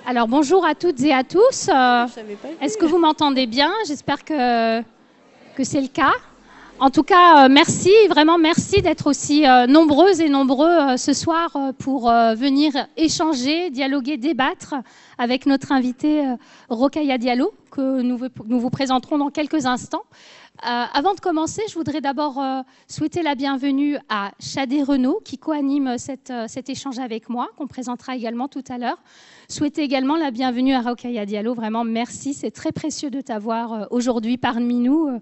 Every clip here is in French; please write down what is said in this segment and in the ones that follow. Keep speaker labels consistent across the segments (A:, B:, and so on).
A: Alors bonjour à toutes et à tous. Est-ce que vous m'entendez bien? J'espère que c'est le cas. En tout cas, merci, vraiment merci d'être aussi nombreuses et nombreux ce soir pour venir échanger, dialoguer, débattre avec notre invitée Rokhaya Diallo, que nous vous présenterons dans quelques instants. Avant de commencer, je voudrais d'abord souhaiter la bienvenue à Shadé Renaud, qui co-anime cet échange avec moi, qu'on présentera également tout à l'heure. Souhaiter également la bienvenue à Rokhaya Diallo. Vraiment, merci. C'est très précieux de t'avoir aujourd'hui parmi nous.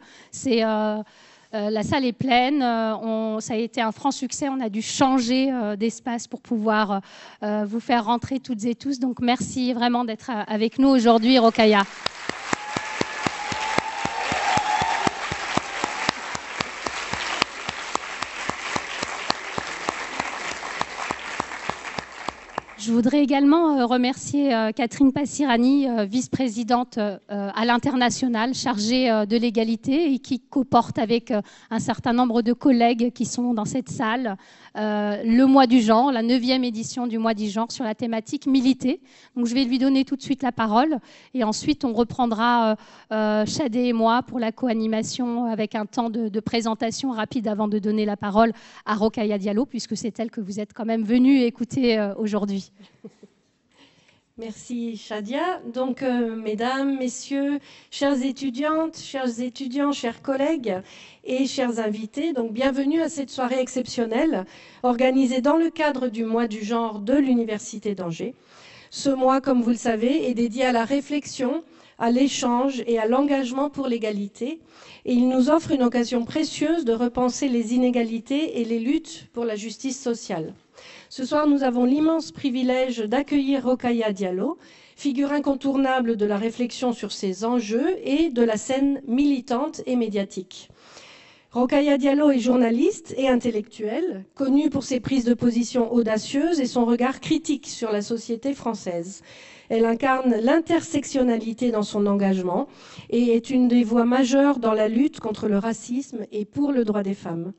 A: La salle est pleine. Ça a été un franc succès. On a dû changer d'espace pour pouvoir vous faire rentrer toutes et tous. Donc, merci vraiment d'être avec nous aujourd'hui, Rokhaya. Je voudrais également remercier Catherine Passirani, vice-présidente à l'international, chargée de l'égalité et qui co-porte avec un certain nombre de collègues qui sont dans cette salle le mois du genre, la 9e édition du mois du genre sur la thématique militer. Donc je vais lui donner tout de suite la parole et ensuite on reprendra Shadé et moi pour la co-animation avec un temps de présentation rapide avant de donner la parole à Rokhaya Diallo puisque c'est elle que vous êtes quand même venue écouter aujourd'hui.
B: Merci Shadia. Donc, mesdames, messieurs, chères étudiantes, chers étudiants, chers collègues et chers invités, donc bienvenue à cette soirée exceptionnelle organisée dans le cadre du mois du genre de l'Université d'Angers. Ce mois, comme vous le savez, est dédié à la réflexion, à l'échange et à l'engagement pour l'égalité. Et il nous offre une occasion précieuse de repenser les inégalités et les luttes pour la justice sociale. Ce soir, nous avons l'immense privilège d'accueillir Rokhaya Diallo, figure incontournable de la réflexion sur ces enjeux et de la scène militante et médiatique. Rokhaya Diallo est journaliste et intellectuelle, connue pour ses prises de position audacieuses et son regard critique sur la société française. Elle incarne l'intersectionnalité dans son engagement et est une des voix majeures dans la lutte contre le racisme et pour le droit des femmes.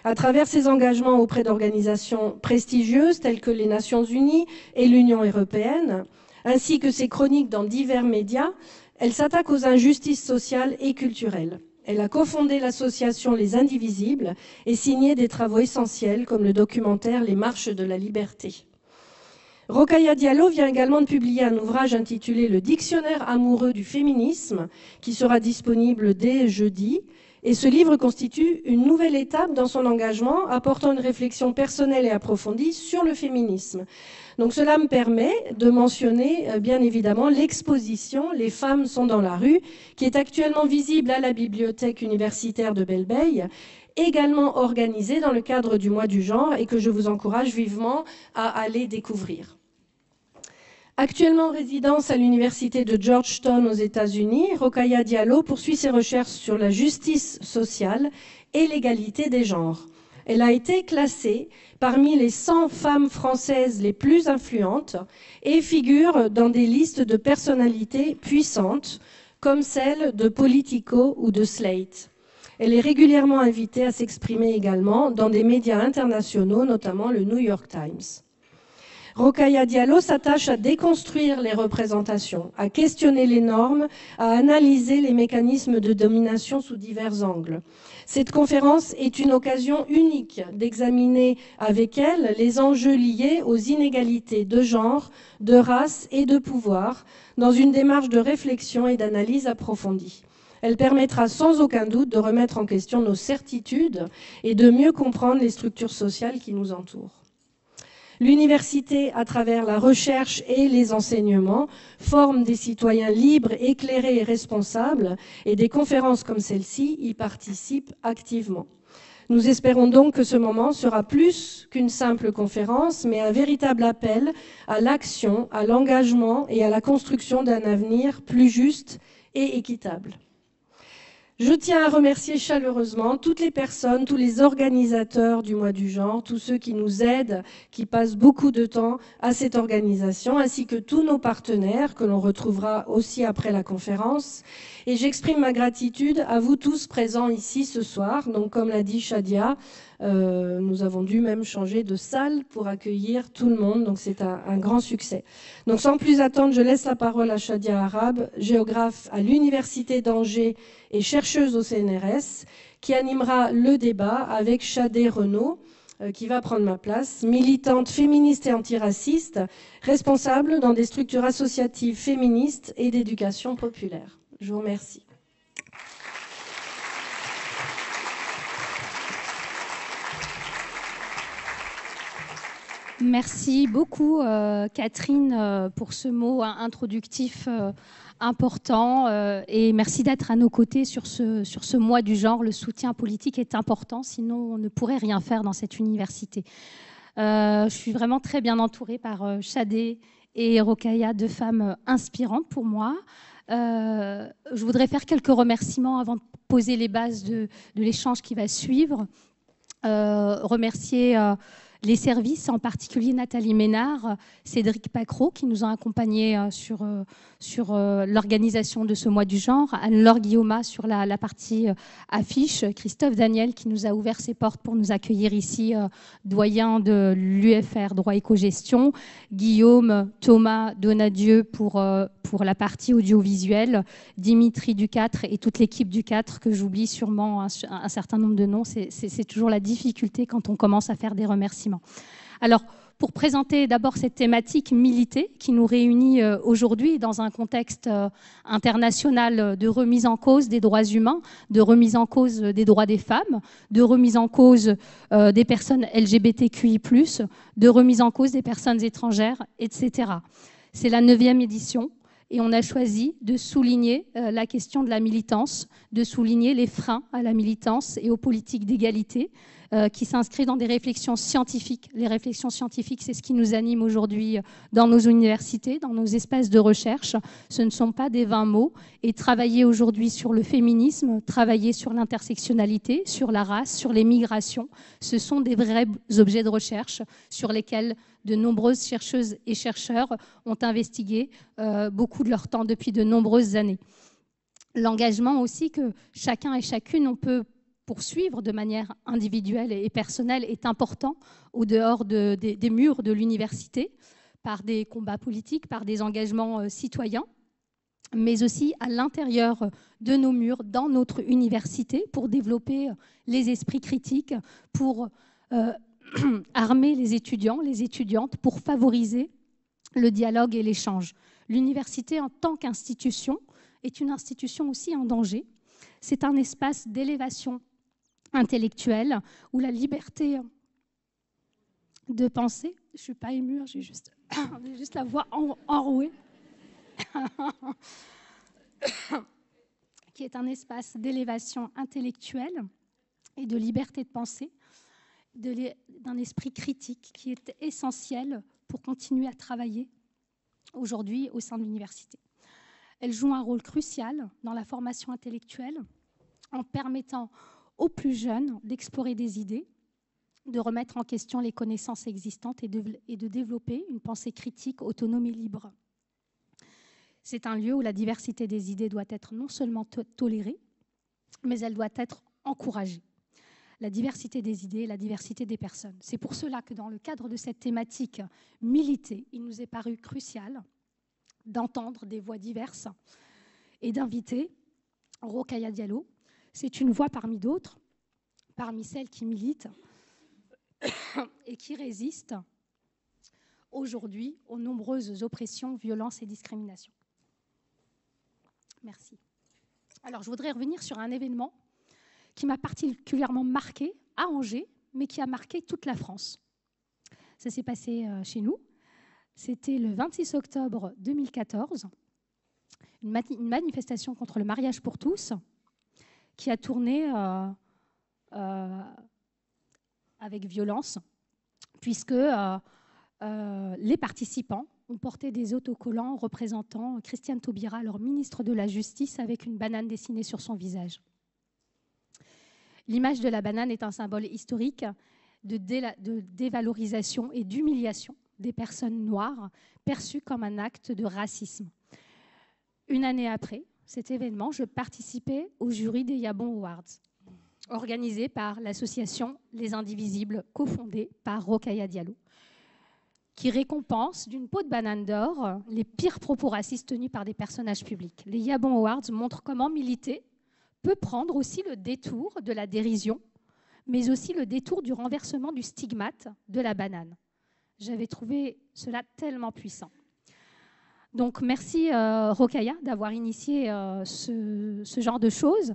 B: À travers ses engagements auprès d'organisations prestigieuses telles que les Nations Unies et l'Union européenne, ainsi que ses chroniques dans divers médias, elle s'attaque aux injustices sociales et culturelles. Elle a cofondé l'association Les Indivisibles et signé des travaux essentiels comme le documentaire Les Marches de la Liberté. Rokhaya Diallo vient également de publier un ouvrage intitulé Le Dictionnaire amoureux du féminisme, qui sera disponible dès jeudi. Et ce livre constitue une nouvelle étape dans son engagement, apportant une réflexion personnelle et approfondie sur le féminisme. Donc cela me permet de mentionner bien évidemment l'exposition « Les femmes sont dans la rue » qui est actuellement visible à la bibliothèque universitaire de Belle-Beille, également organisée dans le cadre du mois du genre et que je vous encourage vivement à aller découvrir. Actuellement en résidence à l'université de Georgetown aux États-Unis, Rokhaya Diallo poursuit ses recherches sur la justice sociale et l'égalité des genres. Elle a été classée parmi les 100 femmes françaises les plus influentes et figure dans des listes de personnalités puissantes comme celle de Politico ou de Slate. Elle est régulièrement invitée à s'exprimer également dans des médias internationaux, notamment le New York Times. Rokhaya Diallo s'attache à déconstruire les représentations, à questionner les normes, à analyser les mécanismes de domination sous divers angles. Cette conférence est une occasion unique d'examiner avec elle les enjeux liés aux inégalités de genre, de race et de pouvoir dans une démarche de réflexion et d'analyse approfondie. Elle permettra sans aucun doute de remettre en question nos certitudes et de mieux comprendre les structures sociales qui nous entourent. L'université, à travers la recherche et les enseignements, forme des citoyens libres, éclairés et responsables, et des conférences comme celle-ci y participent activement. Nous espérons donc que ce moment sera plus qu'une simple conférence, mais un véritable appel à l'action, à l'engagement et à la construction d'un avenir plus juste et équitable. Je tiens à remercier chaleureusement toutes les personnes, tous les organisateurs du mois du genre, tous ceux qui nous aident, qui passent beaucoup de temps à cette organisation, ainsi que tous nos partenaires que l'on retrouvera aussi après la conférence. Et j'exprime ma gratitude à vous tous présents ici ce soir. Donc, comme l'a dit Shadia, Nous avons dû même changer de salle pour accueillir tout le monde, donc c'est un grand succès. Donc sans plus attendre, je laisse la parole à Shadia Arabe, géographe à l'Université d'Angers et chercheuse au CNRS, qui animera le débat avec Shadé Renaud, qui va prendre ma place, militante féministe et antiraciste, responsable dans des structures associatives féministes et d'éducation populaire. Je vous remercie.
A: Merci beaucoup, Catherine, pour ce mot introductif important et merci d'être à nos côtés sur ce mois du genre. Le soutien politique est important, sinon on ne pourrait rien faire dans cette université. Je suis vraiment très bien entourée par Shadé et Rokhaya, deux femmes inspirantes pour moi. Je voudrais faire quelques remerciements avant de poser les bases de l'échange qui va suivre. Remercier les services, en particulier Nathalie Ménard, Cédric Pacreau, qui nous ont accompagnés sur l'organisation de ce mois du genre, Anne-Laure Guillaume sur la partie affiche, Christophe Daniel, qui nous a ouvert ses portes pour nous accueillir ici, doyen de l'UFR Droit Éco-Gestion, Guillaume, Thomas Donadieu pour la partie audiovisuelle, Dimitri Ducâtre et toute l'équipe Ducâtre, que j'oublie sûrement un certain nombre de noms. C'est toujours la difficulté quand on commence à faire des remerciements. Alors, pour présenter d'abord cette thématique militée qui nous réunit aujourd'hui dans un contexte international de remise en cause des droits humains, de remise en cause des droits des femmes, de remise en cause des personnes LGBTQI+, de remise en cause des personnes étrangères, etc. C'est la 9e édition. Et on a choisi de souligner la question de la militance, de souligner les freins à la militance et aux politiques d'égalité qui s'inscrivent dans des réflexions scientifiques. Les réflexions scientifiques, c'est ce qui nous anime aujourd'hui dans nos universités, dans nos espaces de recherche. Ce ne sont pas des vains mots. Et travailler aujourd'hui sur le féminisme, travailler sur l'intersectionnalité, sur la race, sur les migrations, ce sont des vrais objets de recherche sur lesquels de nombreuses chercheuses et chercheurs ont investigué beaucoup de leur temps depuis de nombreuses années. L'engagement aussi que chacun et chacune on peut poursuivre de manière individuelle et personnelle est important au dehors des murs de l'université, par des combats politiques, par des engagements citoyens, mais aussi à l'intérieur de nos murs, dans notre université, pour développer les esprits critiques, pour armer les étudiants, les étudiantes, pour favoriser le dialogue et l'échange. L'université en tant qu'institution est une institution aussi en danger. C'est un espace d'élévation intellectuelle où la liberté de penser, je ne suis pas émue, j'ai juste la voix enrouée, qui est un espace d'élévation intellectuelle et de liberté de penser, d'un esprit critique qui est essentiel pour continuer à travailler aujourd'hui au sein de l'université. Elle joue un rôle crucial dans la formation intellectuelle en permettant aux plus jeunes d'explorer des idées, de remettre en question les connaissances existantes et de développer une pensée critique, autonome et libre. C'est un lieu où la diversité des idées doit être non seulement tolérée, mais elle doit être encouragée. La diversité des idées, la diversité des personnes. C'est pour cela que dans le cadre de cette thématique militée, il nous est paru crucial d'entendre des voix diverses et d'inviter Rokhaya Diallo. C'est une voix parmi d'autres, parmi celles qui militent et qui résistent aujourd'hui aux nombreuses oppressions, violences et discriminations. Merci. Alors, je voudrais revenir sur un événement qui m'a particulièrement marquée à Angers, mais qui a marqué toute la France. Ça s'est passé chez nous. C'était le 26 octobre 2014, une manifestation contre le mariage pour tous, qui a tourné avec violence, puisque les participants ont porté des autocollants représentant Christiane Taubira, leur ministre de la Justice, avec une banane dessinée sur son visage. L'image de la banane est un symbole historique de dévalorisation et d'humiliation des personnes noires, perçues comme un acte de racisme. Une année après cet événement, je participais au jury des Yabon Awards. organisée par l'association Les Indivisibles, cofondée par Rokhaya Diallo, qui récompense d'une peau de banane d'or les pires propos racistes tenus par des personnages publics. Les Yabon Awards montrent comment militer peut prendre aussi le détour de la dérision, mais aussi le détour du renversement du stigmate de la banane. J'avais trouvé cela tellement puissant. Donc merci Rokhaya d'avoir initié ce genre de choses.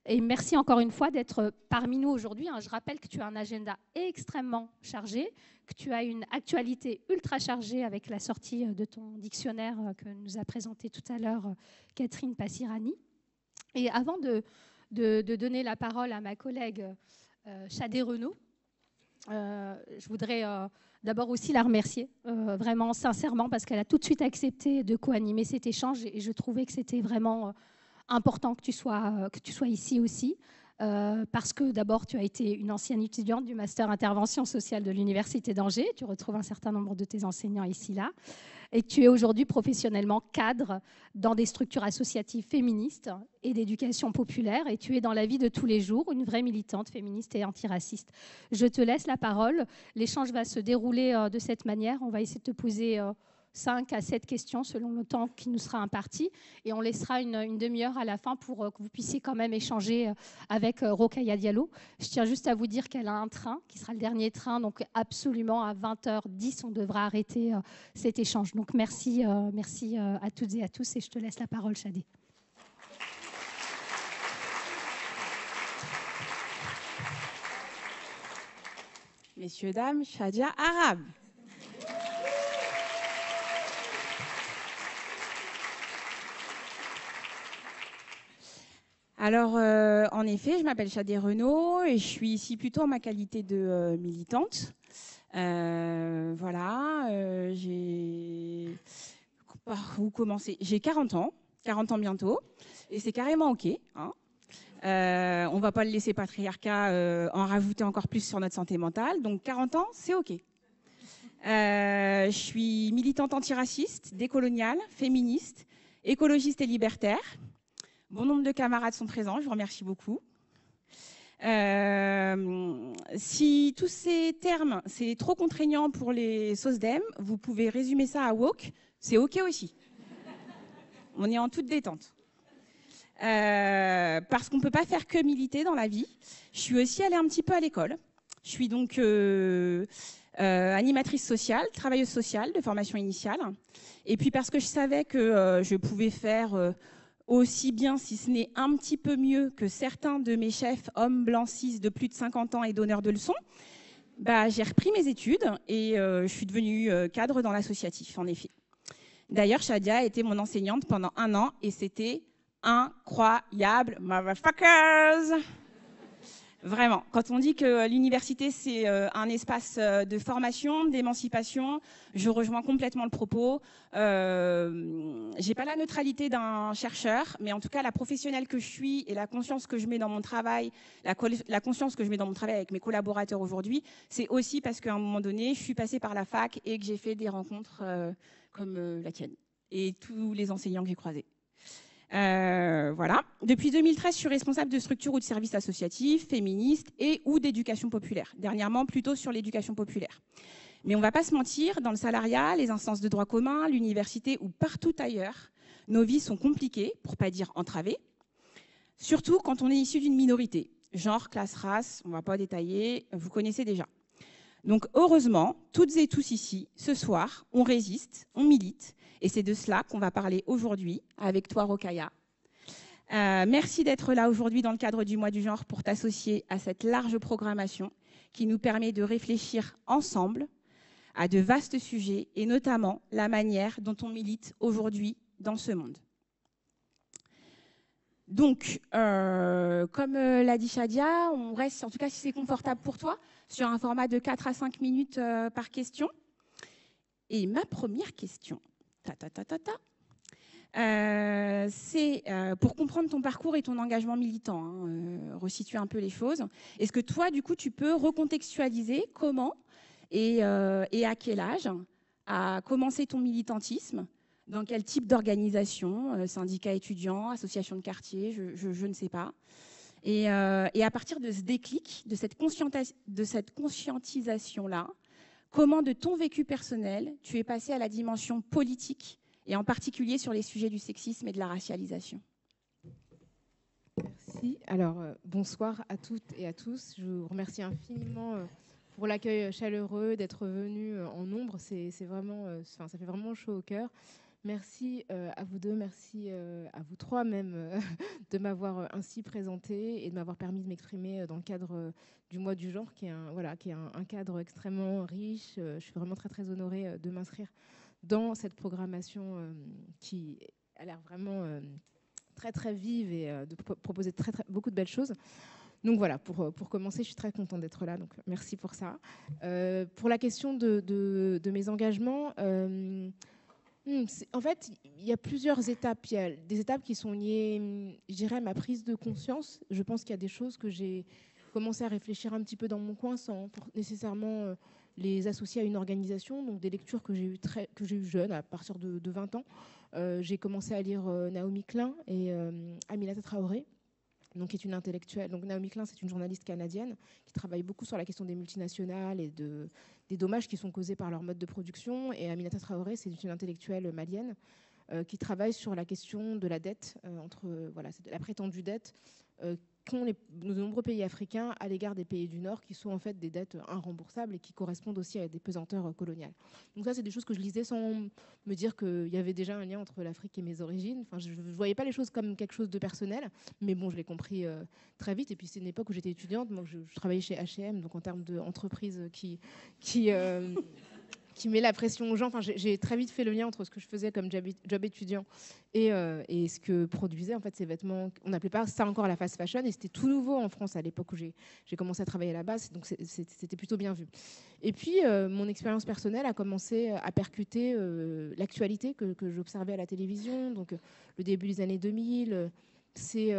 A: Et merci encore une fois d'être parmi nous aujourd'hui. Je rappelle que tu as un agenda extrêmement chargé, que tu as une actualité ultra chargée avec la sortie de ton dictionnaire que nous a présenté tout à l'heure Catherine Passirani. Et avant de donner la parole à ma collègue Chadé Renaud, je voudrais d'abord aussi la remercier, vraiment sincèrement, parce qu'elle a tout de suite accepté de co-animer cet échange et je trouvais que c'était vraiment important que tu sois ici aussi, parce que d'abord, tu as été une ancienne étudiante du Master Intervention sociale de l'Université d'Angers. Tu retrouves un certain nombre de tes enseignants ici, là. Et tu es aujourd'hui professionnellement cadre dans des structures associatives féministes et d'éducation populaire. Et tu es dans la vie de tous les jours une vraie militante féministe et antiraciste. Je te laisse la parole. L'échange va se dérouler de cette manière. On va essayer de te poser 5 à 7 questions selon le temps qui nous sera imparti. Et on laissera une demi-heure à la fin pour que vous puissiez quand même échanger avec Rokhaya Diallo. Je tiens juste à vous dire qu'elle a un train qui sera le dernier train. Donc absolument à 20h10, on devra arrêter cet échange. Donc merci à toutes et à tous. Et je te laisse la parole, Chadé.
C: Messieurs, dames, Shadia Arabe. Alors, en effet, je m'appelle Chadé Renaud et je suis ici plutôt en ma qualité de militante. Voilà, par où commencer ? J'ai 40 ans bientôt, et c'est carrément OK. Hein. On ne va pas le laisser patriarcat en rajouter encore plus sur notre santé mentale. Donc 40 ans, c'est OK. Je suis militante antiraciste, décoloniale, féministe, écologiste et libertaire. Bon nombre de camarades sont présents, je vous remercie beaucoup. Si tous ces termes, c'est trop contraignant pour les SOSDEM, vous pouvez résumer ça à woke, c'est OK aussi. On est en toute détente. Parce qu'on ne peut pas faire que militer dans la vie. Je suis aussi allée un petit peu à l'école. Je suis donc animatrice sociale, travailleuse sociale de formation initiale. Et puis parce que je savais que je pouvais faire aussi bien, si ce n'est un petit peu mieux que certains de mes chefs, hommes blancs cis de plus de 50 ans et donneurs de leçons, j'ai repris mes études et je suis devenue cadre dans l'associatif, en effet. D'ailleurs, Shadia a été mon enseignante pendant 1 an et c'était incroyable, motherfuckers! Vraiment, quand on dit que l'université, c'est un espace de formation, d'émancipation, je rejoins complètement le propos. J'ai pas la neutralité d'un chercheur, mais en tout cas, la professionnelle que je suis et la conscience que je mets dans mon travail, la conscience que je mets dans mon travail avec mes collaborateurs aujourd'hui, c'est aussi parce qu'à un moment donné, je suis passée par la fac et que j'ai fait des rencontres comme la tienne et tous les enseignants que j'ai croisés. Voilà. Depuis 2013, je suis responsable de structures ou de services associatifs, féministes et ou d'éducation populaire. Dernièrement, plutôt sur l'éducation populaire. Mais on ne va pas se mentir, dans le salariat, les instances de droit commun, l'université ou partout ailleurs, nos vies sont compliquées, pour pas dire entravées. Surtout quand on est issu d'une minorité. Genre, classe, race, on ne va pas détailler, vous connaissez déjà. Donc heureusement, toutes et tous ici, ce soir, on résiste, on milite. Et c'est de cela qu'on va parler aujourd'hui avec toi, Rokhaya. Merci d'être là aujourd'hui dans le cadre du mois du genre pour t'associer à cette large programmation qui nous permet de réfléchir ensemble à de vastes sujets et notamment la manière dont on milite aujourd'hui dans ce monde. Donc, comme l'a dit Shadia, on reste, en tout cas si c'est confortable pour toi, sur un format de 4 à 5 minutes par question. Et ma première question, c'est pour comprendre ton parcours et ton engagement militant, resituer un peu les choses. Est-ce que toi, du coup, tu peux recontextualiser comment et à quel âge a commencé ton militantisme? Dans quel type d'organisation, syndicat étudiant, association de quartier, je ne sais pas. Et à partir de ce déclic, de cette conscientisation-là, comment de ton vécu personnel, tu es passé à la dimension politique, et en particulier sur les sujets du sexisme et de la racialisation?
D: Merci. Alors, bonsoir à toutes et à tous. Je vous remercie infiniment pour l'accueil chaleureux, d'être venu en nombre. C'est vraiment, ça fait vraiment chaud au cœur. Merci à vous deux, merci à vous trois même de m'avoir ainsi présenté et de m'avoir permis de m'exprimer dans le cadre du mois du genre, qui est un cadre extrêmement riche. Je suis vraiment très très honorée de m'inscrire dans cette programmation qui a l'air vraiment très très vive et de proposer beaucoup de belles choses. Donc voilà, pour commencer, je suis très contente d'être là, donc merci pour ça. Pour la question de mes engagements, en fait, il y a plusieurs étapes. Il y a des étapes qui sont liées, je dirais, à ma prise de conscience. Je pense qu'il y a des choses que j'ai commencé à réfléchir un petit peu dans mon coin sans nécessairement les associer à une organisation. Donc des lectures que j'ai eues jeune, à partir de 20 ans. J'ai commencé à lire Naomi Klein et Aminata Traoré, donc, qui est une intellectuelle. Donc, Naomi Klein, c'est une journaliste canadienne qui travaille beaucoup sur la question des multinationales et des dommages qui sont causés par leur mode de production. Et Aminata Traoré, c'est une intellectuelle malienne qui travaille sur la question de la dette, la prétendue dette qu'ont de nombreux pays africains à l'égard des pays du Nord, qui sont en fait des dettes irremboursables et qui correspondent aussi à des pesanteurs coloniales. Donc ça, c'est des choses que je lisais sans me dire qu'il y avait déjà un lien entre l'Afrique et mes origines. Enfin, je ne voyais pas les choses comme quelque chose de personnel, mais bon, je l'ai compris très vite. Et puis c'est une époque où j'étais étudiante, moi je travaillais chez H&M, donc en termes d'entreprise qui met la pression aux gens. Enfin, j'ai très vite fait le lien entre ce que je faisais comme job étudiant et ce que produisaient en fait ces vêtements. On n'appelait pas ça encore la fast fashion et c'était tout nouveau en France à l'époque où j'ai commencé à travailler là-bas. Donc c'était plutôt bien vu. Et puis mon expérience personnelle a commencé à percuter l'actualité que j'observais à la télévision. Donc le début des années 2000. C'est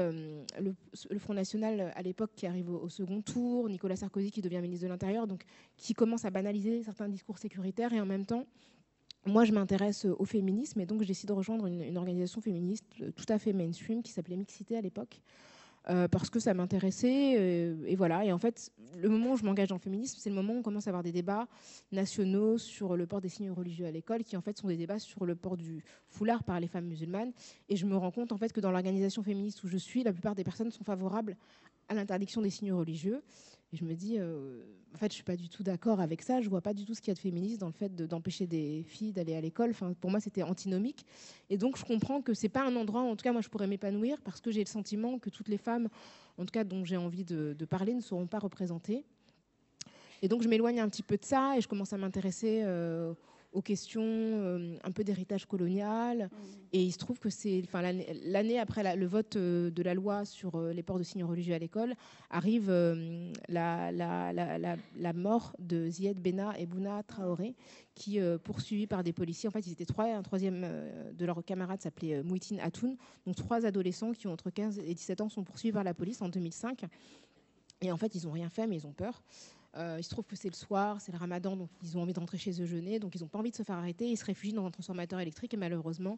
D: le Front National à l'époque qui arrive au second tour, Nicolas Sarkozy qui devient ministre de l'Intérieur, donc qui commence à banaliser certains discours sécuritaires. Et en même temps, moi, je m'intéresse au féminisme et donc je décide de rejoindre une organisation féministe tout à fait mainstream qui s'appelait Mixité à l'époque. Parce que ça m'intéressait et voilà. Et en fait, le moment où je m'engage dans le féminisme, c'est le moment où on commence à avoir des débats nationaux sur le port des signes religieux à l'école, qui en fait sont des débats sur le port du foulard par les femmes musulmanes. Et je me rends compte en fait que dans l'organisation féministe où je suis, la plupart des personnes sont favorables à l'interdiction des signes religieux. Et je me dis, en fait, je suis pas du tout d'accord avec ça. Je vois pas du tout ce qu'il y a de féministe dans le fait d'empêcher des filles d'aller à l'école. Enfin, pour moi, c'était antinomique. Et donc, je comprends que c'est pas un endroit où, en tout cas, moi, je pourrais m'épanouir parce que j'ai le sentiment que toutes les femmes, en tout cas, dont j'ai envie de parler, ne seront pas représentées. Et donc, je m'éloigne un petit peu de ça et je commence à m'intéresser aux questions un peu d'héritage colonial. Et il se trouve que l'année après le vote de la loi sur les ports de signes religieux à l'école, arrive la mort de Zied Benna et Bouna Traoré, qui, poursuivis par des policiers, en fait, ils étaient trois, un troisième de leurs camarades s'appelait Mouhitine Atoun, donc 3 adolescents qui ont entre 15 et 17 ans sont poursuivis par la police en 2005. Et en fait, ils n'ont rien fait, mais ils ont peur. Il se trouve que c'est le soir, c'est le ramadan, donc ils ont envie de rentrer chez eux jeûner, donc ils n'ont pas envie de se faire arrêter. Ils se réfugient dans un transformateur électrique et malheureusement,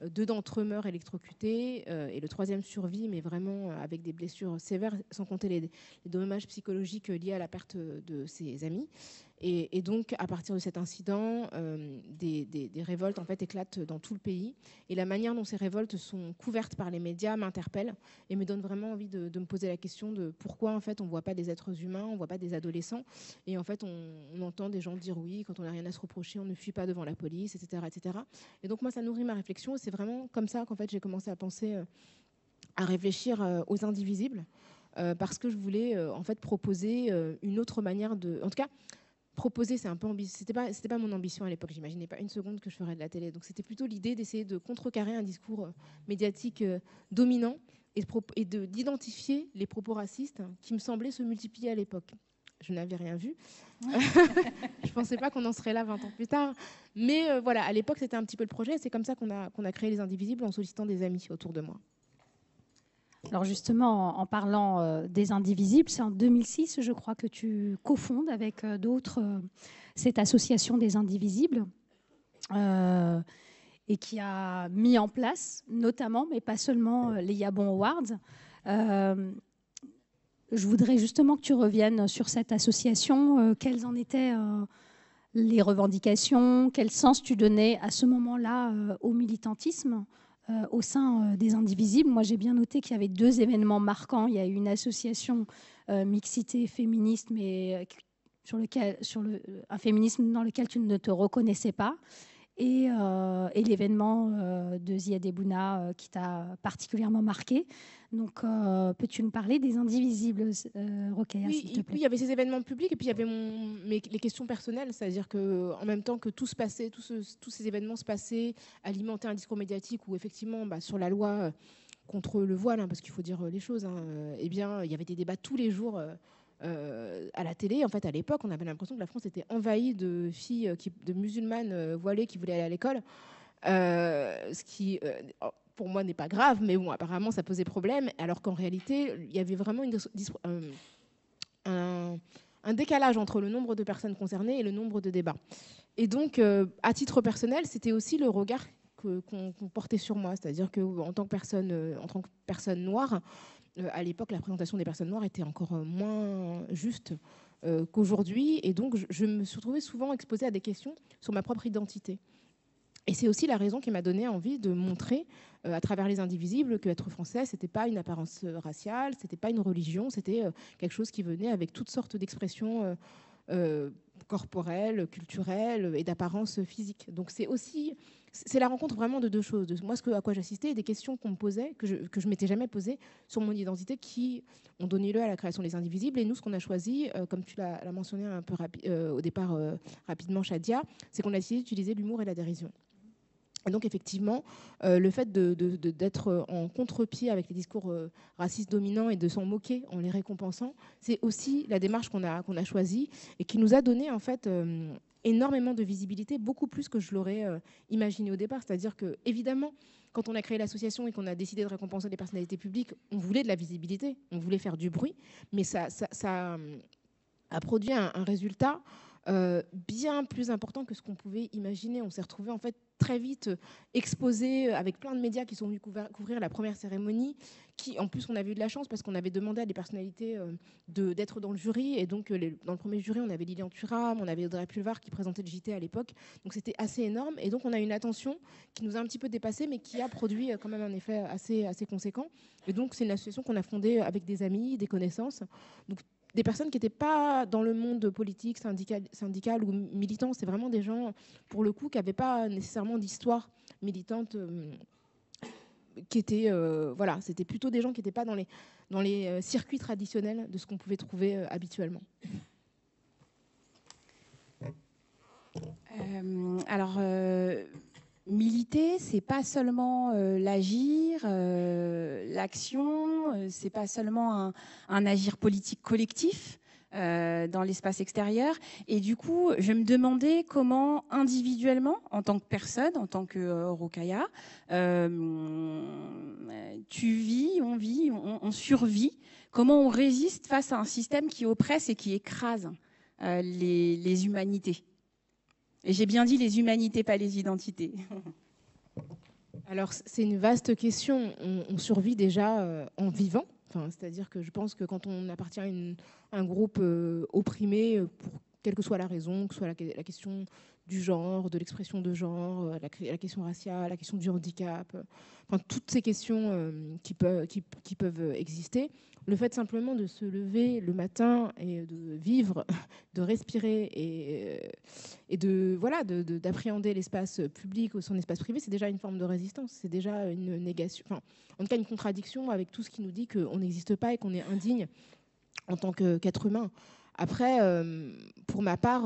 D: 2 d'entre eux meurent électrocutés et le 3e survit, mais vraiment avec des blessures sévères, sans compter les dommages psychologiques liés à la perte de ses amis. Et donc, à partir de cet incident, des révoltes en fait éclatent dans tout le pays. Et la manière dont ces révoltes sont couvertes par les médias m'interpelle et me donne vraiment envie de me poser la question de pourquoi en fait on ne voit pas des êtres humains, on ne voit pas des adolescents. Et en fait, on entend des gens dire oui, quand on n'a rien à se reprocher, on ne fuit pas devant la police, etc., etc. Et donc moi, ça nourrit ma réflexion. Et c'est vraiment comme ça qu'en fait j'ai commencé à penser, à réfléchir aux indivisibles, parce que je voulais en fait proposer une autre manière de, en tout cas. Proposer, c'est un peu ambitieux. C'était pas mon ambition à l'époque. J'imaginais pas une seconde que je ferais de la télé. Donc c'était plutôt l'idée d'essayer de contrecarrer un discours médiatique dominant et d'identifier les propos racistes qui me semblaient se multiplier à l'époque. Je n'avais rien vu. Je pensais pas qu'on en serait là 20 ans plus tard. Mais voilà, à l'époque, c'était un petit peu le projet. C'est comme ça qu'on a créé Les Indivisibles en sollicitant des amis autour de moi.
A: Alors justement, en parlant des Indivisibles, c'est en 2006, je crois, que tu cofondes avec d'autres cette association des Indivisibles et qui a mis en place notamment, mais pas seulement, les Yabon Awards. je voudrais justement que tu reviennes sur cette association. Quelles en étaient les revendications? Quel sens tu donnais à ce moment-là au militantisme au sein des Indivisibles? Moi, j'ai bien noté qu'il y avait 2 événements marquants. Il y a eu une association mixité féministe, mais un féminisme dans lequel tu ne te reconnaissais pas. Et l'événement de Ziad Ebouna qui t'a particulièrement marqué. Donc, peux-tu nous parler des Indivisibles, Rokhaya,
D: Oui,
A: s'il te plaît?
D: il y avait ces événements publics et puis il y avait les questions personnelles, c'est-à-dire qu'en même temps que tout se passait, tous ces événements se passaient, alimentaient un discours médiatique où effectivement, sur la loi contre le voile, parce qu'il faut dire les choses, eh bien, il y avait des débats tous les jours à la télé. En fait, à l'époque, on avait l'impression que la France était envahie de filles, de musulmanes voilées qui voulaient aller à l'école. Ce qui, pour moi, n'est pas grave, mais bon, apparemment, ça posait problème. Alors qu'en réalité, il y avait vraiment un décalage entre le nombre de personnes concernées et le nombre de débats. Et donc, à titre personnel, c'était aussi le regard qu'on portait sur moi. C'est-à-dire qu'en tant que personne noire, à l'époque, la présentation des personnes noires était encore moins juste qu'aujourd'hui. Et donc, je me suis retrouvée souvent exposée à des questions sur ma propre identité. Et c'est aussi la raison qui m'a donné envie de montrer, à travers les Indivisibles, qu'être français, c'était pas une apparence raciale, c'était pas une religion, c'était quelque chose qui venait avec toutes sortes d'expressions corporelles, culturelles et d'apparence physique. Donc c'est la rencontre vraiment de 2 choses. Moi, à quoi j'assistais, et des questions qu'on me posait, que je m'étais jamais posées sur mon identité, qui ont donné lieu à la création des Indivisibles. Et nous, ce qu'on a choisi, comme tu l'as mentionné un peu au départ rapidement, Shadia, c'est qu'on a essayé d'utiliser l'humour et la dérision. Et donc, effectivement, le fait d'être en contre-pied avec les discours racistes dominants et de s'en moquer en les récompensant, c'est aussi la démarche qu'on a choisie et qui nous a donné, en fait, énormément de visibilité, beaucoup plus que je l'aurais imaginé au départ. C'est-à-dire que, évidemment, quand on a créé l'association et qu'on a décidé de récompenser les personnalités publiques, on voulait de la visibilité, on voulait faire du bruit, mais ça a produit un résultat bien plus important que ce qu'on pouvait imaginer. On s'est retrouvé en fait très vite exposé avec plein de médias qui sont venus couvrir la première cérémonie, qui en plus on avait eu de la chance parce qu'on avait demandé à des personnalités d'être dans le jury, et donc dans le premier jury on avait Lilian Thuram, on avait Audrey Pulvar qui présentait le JT à l'époque, donc c'était assez énorme, et donc on a une attention qui nous a un petit peu dépassé mais qui a produit quand même un effet assez conséquent. Et donc c'est une association qu'on a fondée avec des amis, des connaissances, donc des personnes qui n'étaient pas dans le monde politique, syndical ou militant. C'est vraiment des gens, pour le coup, qui n'avaient pas nécessairement d'histoire militante, qui étaient, voilà, c'était plutôt des gens qui n'étaient pas dans les circuits traditionnels de ce qu'on pouvait trouver habituellement.
C: Militer, c'est pas seulement l'agir, l'action, c'est pas seulement un agir politique collectif dans l'espace extérieur. Et du coup, je me demandais comment individuellement, en tant que personne, en tant que Rokhaya, tu vis, on survit, comment on résiste face à un système qui oppresse et qui écrase les humanités. Et j'ai bien dit les humanités, pas les identités.
D: Alors, c'est une vaste question. On survit déjà en vivant. Enfin, c'est-à-dire que je pense que quand on appartient à un groupe opprimé, pour quelle que soit la raison, que ce soit la question du genre, de l'expression de genre, la question raciale, la question du handicap, enfin, toutes ces questions qui peuvent exister, le fait simplement de se lever le matin et de vivre, de respirer et d'appréhender l'espace public ou son espace privé, c'est déjà une forme de résistance, c'est déjà une négation, enfin, en tout cas une contradiction avec tout ce qui nous dit qu'on n'existe pas et qu'on est indigne en tant qu'être humain. Après, pour ma part,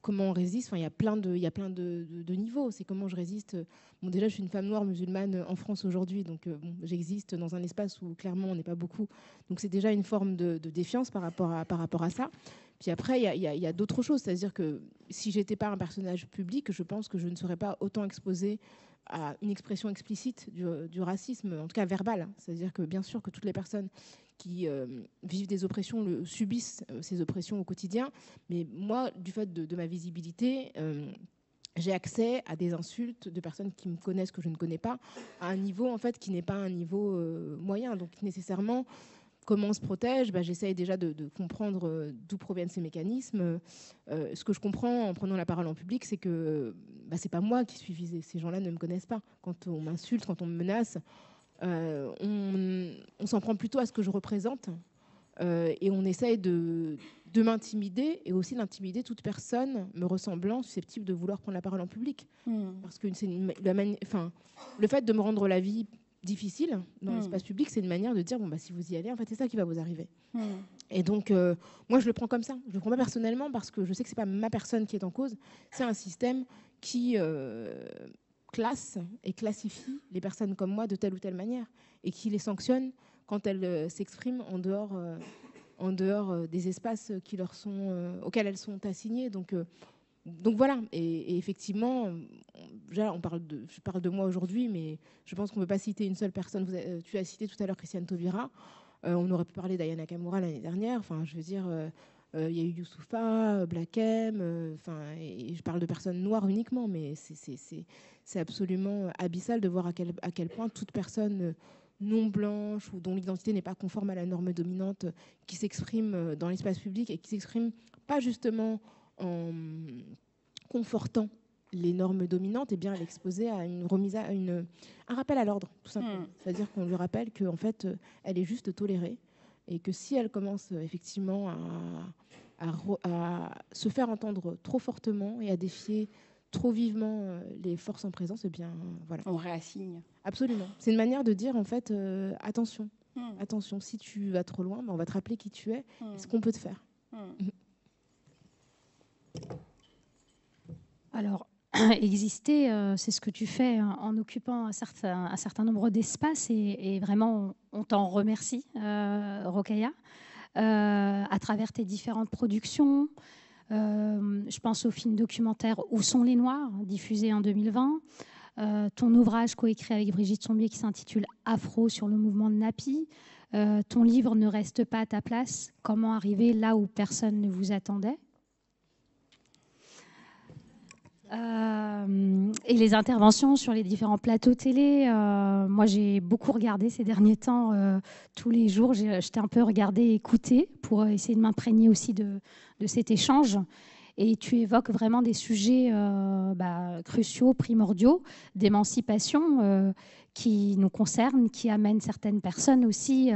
D: comment on résiste, enfin, il y a plein de niveaux. C'est comment je résiste. Bon, déjà, je suis une femme noire musulmane en France aujourd'hui, donc j'existe dans un espace où clairement on n'est pas beaucoup. Donc c'est déjà une forme de défiance par rapport à ça. Puis après, il y a d'autres choses. C'est-à-dire que si j'étais pas un personnage public, je pense que je ne serais pas autant exposée à une expression explicite du racisme, en tout cas verbal. C'est-à-dire que bien sûr que toutes les personnes qui vivent des oppressions subissent ces oppressions au quotidien. Mais moi, du fait de ma visibilité, j'ai accès à des insultes de personnes qui me connaissent, que je ne connais pas, à un niveau en fait qui n'est pas un niveau moyen. Donc nécessairement, comment on se protège, j'essaye déjà de comprendre d'où proviennent ces mécanismes. Ce que je comprends en prenant la parole en public, c'est que c'est pas moi qui suis visée. Ces gens-là ne me connaissent pas. Quand on m'insulte, quand on me menace, on s'en prend plutôt à ce que je représente et on essaye de m'intimider et aussi d'intimider toute personne me ressemblant, susceptible de vouloir prendre la parole en public. Parce que le fait de me rendre la vie difficile dans l'espace public, c'est une manière de dire si vous y allez, en fait, c'est ça qui va vous arriver. Et donc, moi, je le prends comme ça. Je le prends pas personnellement parce que je sais que c'est pas ma personne qui est en cause. C'est un système qui classe et classifie les personnes comme moi de telle ou telle manière et qui les sanctionne quand elles s'expriment en dehors des espaces qui leur sont, auxquels elles sont assignées. Donc voilà. Et effectivement, je parle de moi aujourd'hui, mais je pense qu'on ne peut pas citer une seule personne. Tu as cité tout à l'heure Christiane Taubira. On aurait pu parler d'Aya Nakamura l'année dernière. Enfin, je veux dire, il y a eu Youssoufa, Black M. Et je parle de personnes noires uniquement, mais c'est absolument abyssal de voir à quel point toute personne non blanche ou dont l'identité n'est pas conforme à la norme dominante qui s'exprime dans l'espace public et qui s'exprime pas justement en confortant les normes dominantes, et bien l'exposer à une remise un rappel à l'ordre, tout simplement. C'est-à-dire qu'on lui rappelle qu'en fait, elle est juste tolérée et que si elle commence effectivement à se faire entendre trop fortement et à défier trop vivement les forces en présence, eh bien voilà.
C: On réassigne.
D: Absolument. C'est une manière de dire en fait attention, attention. Si tu vas trop loin, on va te rappeler qui tu es et ce qu'on peut te faire.
A: Alors, exister, c'est ce que tu fais en occupant un certain nombre d'espaces et vraiment, on t'en remercie, Rokhaya, à travers tes différentes productions. Je pense au film documentaire Où sont les Noirs, diffusé en 2020. Ton ouvrage coécrit avec Brigitte Sombier qui s'intitule Afro sur le mouvement de Napi. Ton livre Ne reste pas à ta place, comment arriver là où personne ne vous attendait. Et les interventions sur les différents plateaux télé. Moi, j'ai beaucoup regardé ces derniers temps. Tous les jours, j'étais un peu regardée et écoutée pour essayer de m'imprégner aussi de cet échange. Et tu évoques vraiment des sujets cruciaux, primordiaux, d'émancipation qui nous concernent, qui amènent certaines personnes aussi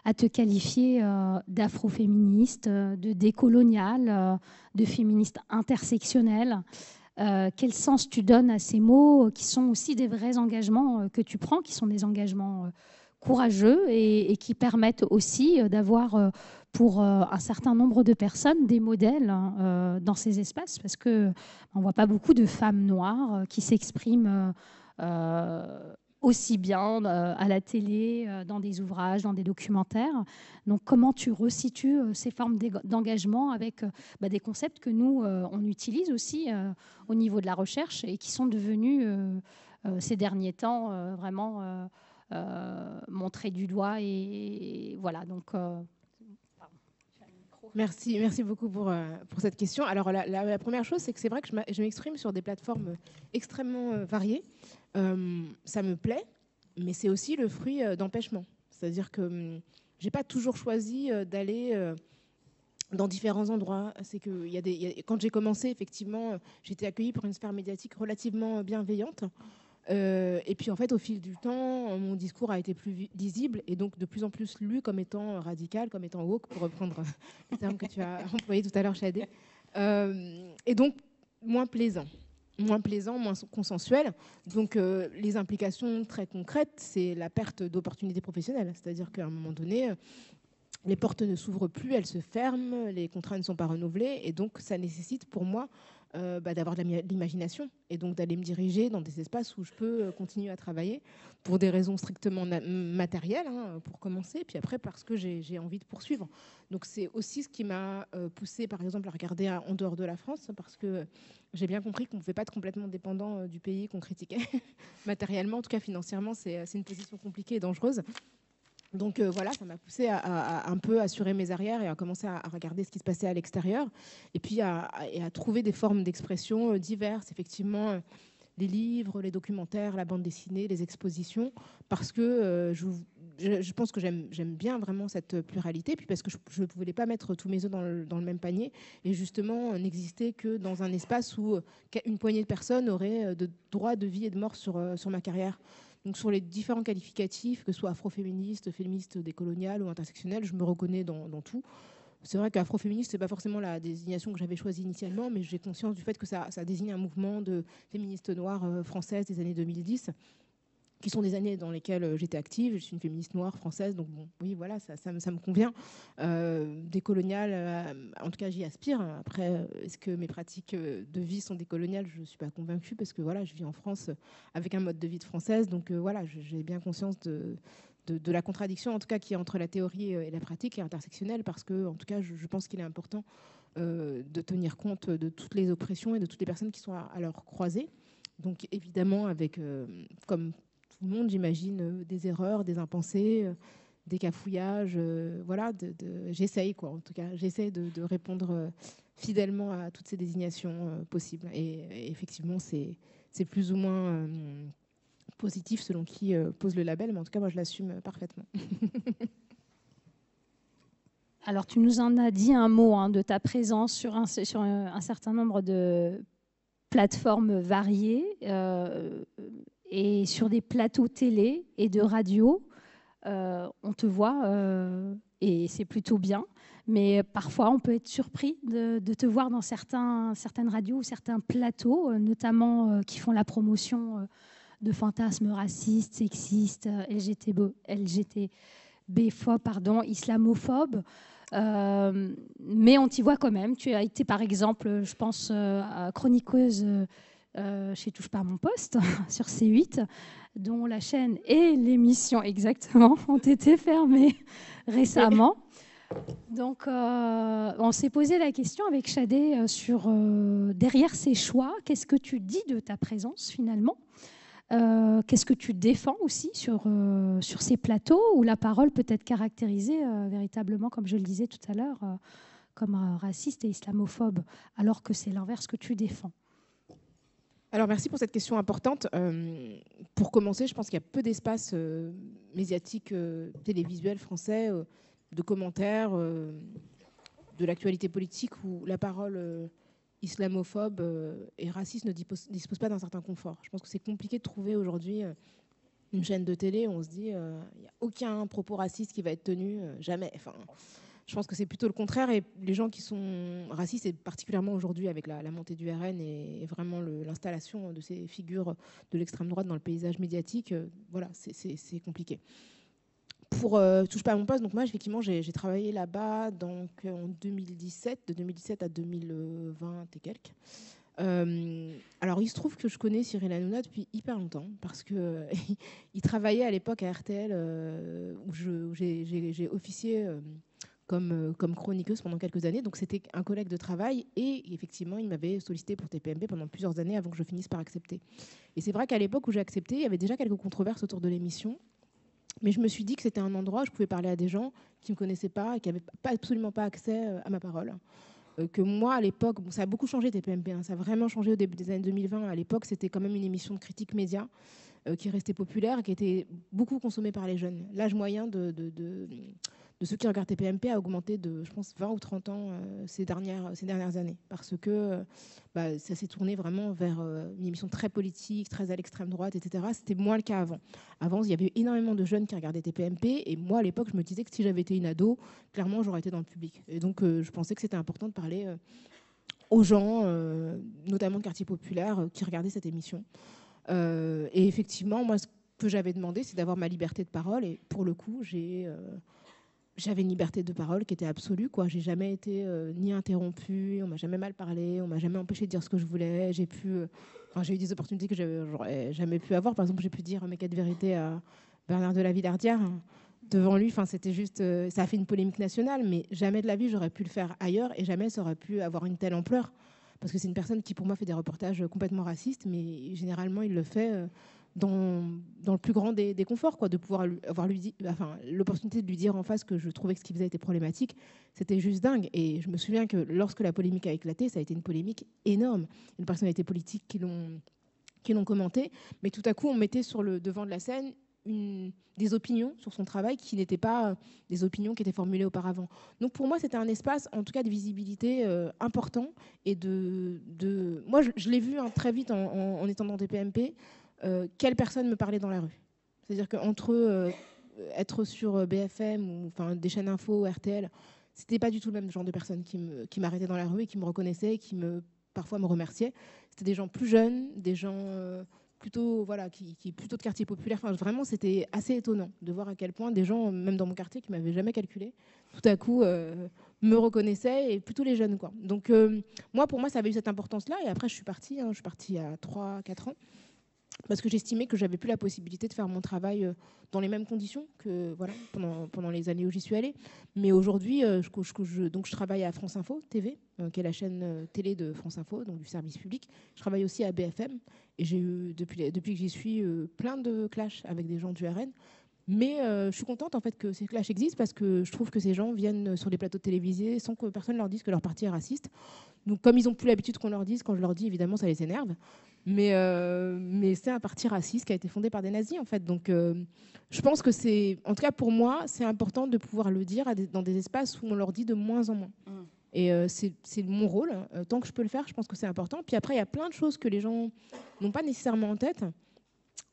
A: à te qualifier d'afroféministe, de décoloniale, de féministe intersectionnelle. Quel sens tu donnes à ces mots qui sont aussi des vrais engagements que tu prends, qui sont des engagements courageux et qui permettent aussi d'avoir pour un certain nombre de personnes des modèles dans ces espaces, parce qu'on ne voit pas beaucoup de femmes noires qui s'expriment aussi bien à la télé, dans des ouvrages, dans des documentaires. Donc, comment tu resitues ces formes d'engagement avec des concepts que nous, on utilise aussi au niveau de la recherche et qui sont devenus, ces derniers temps, vraiment montrés du doigt. Et voilà, donc...
D: Merci beaucoup pour cette question. Alors, la première chose, c'est que c'est vrai que je m'exprime sur des plateformes extrêmement variées. Ça me plaît, mais c'est aussi le fruit d'empêchement. C'est-à-dire que je n'ai pas toujours choisi d'aller dans différents endroits. C'est que quand j'ai commencé, effectivement, j'étais accueillie par une sphère médiatique relativement bienveillante. Et puis en fait, au fil du temps, mon discours a été plus lisible et donc de plus en plus lu comme étant radical, comme étant woke, pour reprendre le terme que tu as employé tout à l'heure, Shadé. Et donc moins plaisant, moins consensuel. Donc les implications très concrètes, c'est la perte d'opportunités professionnelles. C'est-à-dire qu'à un moment donné, les portes ne s'ouvrent plus, elles se ferment, les contrats ne sont pas renouvelés, et donc ça nécessite pour moi d'avoir de l'imagination et donc d'aller me diriger dans des espaces où je peux continuer à travailler pour des raisons strictement matérielles, pour commencer, puis après parce que j'ai envie de poursuivre. Donc c'est aussi ce qui m'a poussée, par exemple, à regarder en dehors de la France, parce que j'ai bien compris qu'on ne pouvait pas être complètement dépendant du pays qu'on critiquait, matériellement, en tout cas financièrement, c'est une position compliquée et dangereuse. Donc voilà, ça m'a poussée à un peu assurer mes arrières et à commencer à regarder ce qui se passait à l'extérieur et puis à trouver des formes d'expression diverses, effectivement, les livres, les documentaires, la bande dessinée, les expositions, parce que je pense que j'aime bien vraiment cette pluralité, puis parce que je ne voulais pas mettre tous mes œufs dans le même panier, et justement n'exister que dans un espace où une poignée de personnes auraient de droit de vie et de mort sur ma carrière. Donc sur les différents qualificatifs, que ce soit afroféministe, féministe, décoloniale ou intersectionnelle, je me reconnais dans tout. C'est vrai qu'afroféministe, ce n'est pas forcément la désignation que j'avais choisie initialement, mais j'ai conscience du fait que ça désigne un mouvement de féministes noires françaises des années 2010, qui sont des années dans lesquelles j'étais active. Je suis une féministe noire française, donc bon, oui, voilà, ça me convient. Décoloniale, en tout cas, j'y aspire. Après, est-ce que mes pratiques de vie sont décoloniales? Je ne suis pas convaincue, parce que voilà, je vis en France avec un mode de vie de française, donc voilà, j'ai bien conscience de la contradiction, en tout cas, qui est entre la théorie et la pratique, et intersectionnelle, parce que, en tout cas, je pense qu'il est important de tenir compte de toutes les oppressions et de toutes les personnes qui sont à leur croisée. Donc, évidemment, avec, comme tout le monde, j'imagine, des erreurs, des impensés, des cafouillages. Voilà, j'essaye, quoi, en tout cas. J'essaie de répondre fidèlement à toutes ces désignations possibles. Et effectivement, c'est plus ou moins positif selon qui pose le label, mais en tout cas, moi, je l'assume parfaitement.
A: Alors, tu nous en as dit un mot de ta présence sur un certain nombre de plateformes variées et sur des plateaux télé et de radio. On te voit et c'est plutôt bien. Mais parfois, on peut être surpris de te voir dans certaines radios ou certains plateaux, notamment qui font la promotion de fantasmes racistes, sexistes, LGTB-phobes, islamophobes. Mais on t'y voit quand même. Tu as été, par exemple, je pense, chroniqueuse chez Touche pas à mon poste, sur C8, dont la chaîne et l'émission, exactement, ont été fermées récemment. Donc, on s'est posé la question avec Shadé sur derrière ces choix, qu'est-ce que tu dis de ta présence finalement? Qu'est-ce que tu défends aussi sur ces plateaux où la parole peut être caractérisée véritablement, comme je le disais tout à l'heure, comme raciste et islamophobe, alors que c'est l'inverse que tu défends?
D: Alors, merci pour cette question importante. Pour commencer, je pense qu'il y a peu d'espace médiatique, télévisuel français, de commentaires, de l'actualité politique où la parole islamophobe et raciste ne dispose pas d'un certain confort. Je pense que c'est compliqué de trouver aujourd'hui une chaîne de télé où on se dit il n'y a aucun propos raciste qui va être tenu, jamais. Enfin, je pense que c'est plutôt le contraire, et les gens qui sont racistes, et particulièrement aujourd'hui avec la montée du RN et vraiment l'installation de ces figures de l'extrême droite dans le paysage médiatique, voilà, c'est compliqué. Pour Touche pas à mon poste, donc moi effectivement j'ai travaillé là-bas donc en 2017, de 2017 à 2020 et quelques. Alors il se trouve que je connais Cyril Hanouna depuis hyper longtemps, parce que il travaillait à l'époque à RTL où j'ai officié comme chroniqueuse pendant quelques années. Donc c'était un collègue de travail, et effectivement il m'avait sollicité pour TPMP pendant plusieurs années avant que je finisse par accepter. Et c'est vrai qu'à l'époque où j'ai accepté, il y avait déjà quelques controverses autour de l'émission. Mais je me suis dit que c'était un endroit où je pouvais parler à des gens qui ne me connaissaient pas et qui n'avaient absolument pas accès à ma parole. Que moi, à l'époque, ça a beaucoup changé TPMP, ça a vraiment changé au début des années 2020. À l'époque, c'était quand même une émission de critique média qui restait populaire et qui était beaucoup consommée par les jeunes. L'âge moyen de ceux qui regardent TPMP a augmenté de, je pense, 20 ou 30 ans ces dernières années, parce que ça s'est tourné vraiment vers une émission très politique, très à l'extrême droite, etc. C'était moins le cas avant. Avant, il y avait énormément de jeunes qui regardaient TPMP, et moi, à l'époque, je me disais que si j'avais été une ado, clairement, j'aurais été dans le public. Et donc, je pensais que c'était important de parler aux gens, notamment de quartiers populaires, qui regardaient cette émission. Et effectivement, moi, ce que j'avais demandé, c'est d'avoir ma liberté de parole, et pour le coup, j'avais une liberté de parole qui était absolue, quoi. J'ai jamais été ni interrompue, on m'a jamais mal parlé, on m'a jamais empêché de dire ce que je voulais. J'ai eu des opportunités que j'aurais jamais pu avoir. Par exemple, j'ai pu dire mes 4 vérités à Bernard de la Villardière devant lui. Enfin, c'était juste, ça a fait une polémique nationale, mais jamais de la vie j'aurais pu le faire ailleurs, et jamais ça aurait pu avoir une telle ampleur, parce que c'est une personne qui, pour moi, fait des reportages complètement racistes, mais généralement il le fait dans le plus grand des conforts, quoi, de pouvoir avoir l'opportunité de lui dire en face que je trouvais que ce qu'il faisait était problématique. C'était juste dingue. Et je me souviens que lorsque la polémique a éclaté, ça a été une polémique énorme. Une personnalité politique qui l'ont commenté, mais tout à coup on mettait sur le devant de la scène des opinions sur son travail qui n'étaient pas des opinions qui étaient formulées auparavant. Donc pour moi, c'était un espace, en tout cas, de visibilité important. Et moi, je l'ai vu très vite en étant dans TPMP, quelle personne me parlait dans la rue. C'est-à-dire qu'entre être sur BFM ou enfin, des chaînes info, RTL, c'était pas du tout le même genre de personnes qui m'arrêtaient dans la rue et qui me reconnaissaient, qui parfois me remerciaient. C'était des gens plus jeunes, des gens plutôt de quartier populaire. Enfin, vraiment, c'était assez étonnant de voir à quel point des gens, même dans mon quartier, qui m'avaient jamais calculé, tout à coup me reconnaissaient, et plutôt les jeunes, quoi. Donc pour moi, ça avait eu cette importance-là. Et après, je suis partie à 3-4 ans. Parce que j'estimais que j'avais plus la possibilité de faire mon travail dans les mêmes conditions que pendant les années où j'y suis allée. Mais aujourd'hui, je travaille à France Info TV, qui est la chaîne télé de France Info, donc du service public. Je travaille aussi à BFM et j'ai eu depuis que j'y suis plein de clashs avec des gens du RN. Mais je suis contente en fait que ces clashs existent parce que je trouve que ces gens viennent sur les plateaux télévisés sans que personne leur dise que leur parti est raciste. Donc comme ils n'ont plus l'habitude qu'on leur dise, quand je leur dis, évidemment, ça les énerve. Mais c'est un parti raciste qui a été fondé par des nazis, en fait. Donc je pense que c'est, en tout cas pour moi, c'est important de pouvoir le dire dans des espaces où on leur dit de moins en moins. Et c'est mon rôle. Tant que je peux le faire, je pense que c'est important. Puis après, il y a plein de choses que les gens n'ont pas nécessairement en tête.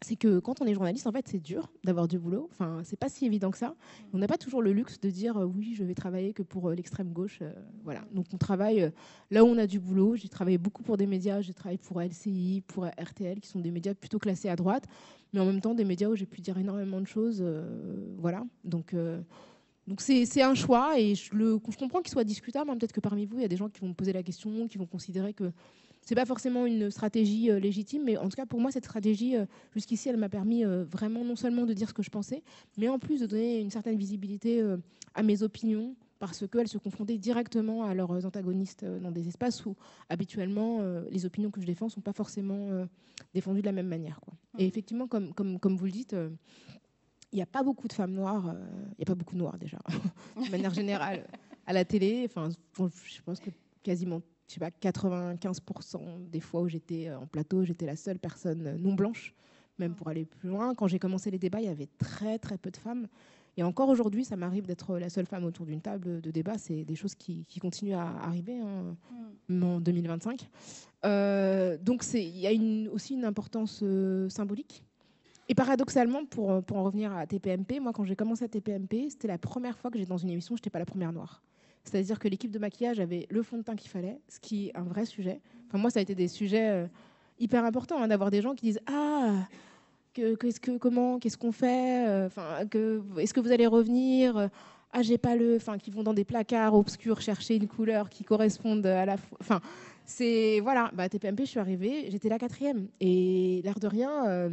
D: C'est que quand on est journaliste, en fait, c'est dur d'avoir du boulot. Enfin, c'est pas si évident que ça. On n'a pas toujours le luxe de dire oui, je vais travailler que pour l'extrême gauche. Voilà. Donc on travaille là où on a du boulot. J'ai travaillé beaucoup pour des médias. J'ai travaillé pour LCI, pour RTL, qui sont des médias plutôt classés à droite, mais en même temps des médias où j'ai pu dire énormément de choses. Voilà. Donc c'est un choix et je comprends qu'il soit discutable. Hein. Peut-être que parmi vous, il y a des gens qui vont me poser la question, qui vont considérer que c'est pas forcément une stratégie légitime, mais en tout cas pour moi cette stratégie jusqu'ici elle m'a permis vraiment non seulement de dire ce que je pensais, mais en plus de donner une certaine visibilité à mes opinions parce qu'elles se confrontaient directement à leurs antagonistes dans des espaces où habituellement les opinions que je défends sont pas forcément défendues de la même manière, quoi. Et effectivement comme vous le dites, il n'y a pas beaucoup de femmes noires, il n'y a pas beaucoup de noirs déjà de manière générale à la télé. Enfin, je pense que quasiment 95% des fois où j'étais en plateau, j'étais la seule personne non blanche, même pour aller plus loin. Quand j'ai commencé les débats, il y avait très très peu de femmes. Et encore aujourd'hui, ça m'arrive d'être la seule femme autour d'une table de débat. C'est des choses qui continuent à arriver en 2025. Donc il y a aussi une importance symbolique. Et paradoxalement, pour en revenir à TPMP, moi quand j'ai commencé à TPMP, c'était la première fois que j'étais dans une émission, je n'étais pas la première noire. C'est-à-dire que l'équipe de maquillage avait le fond de teint qu'il fallait, ce qui est un vrai sujet. Enfin, moi, ça a été des sujets hyper importants, d'avoir des gens qui disent « Ah, qu'est-ce qu'on fait est-ce que vous allez revenir ? Ah, j'ai pas le... » Enfin, qui vont dans des placards obscurs chercher une couleur qui corresponde à la... Enfin, c'est... Voilà, TPMP, je suis arrivée, j'étais la 4e. Et l'air de rien...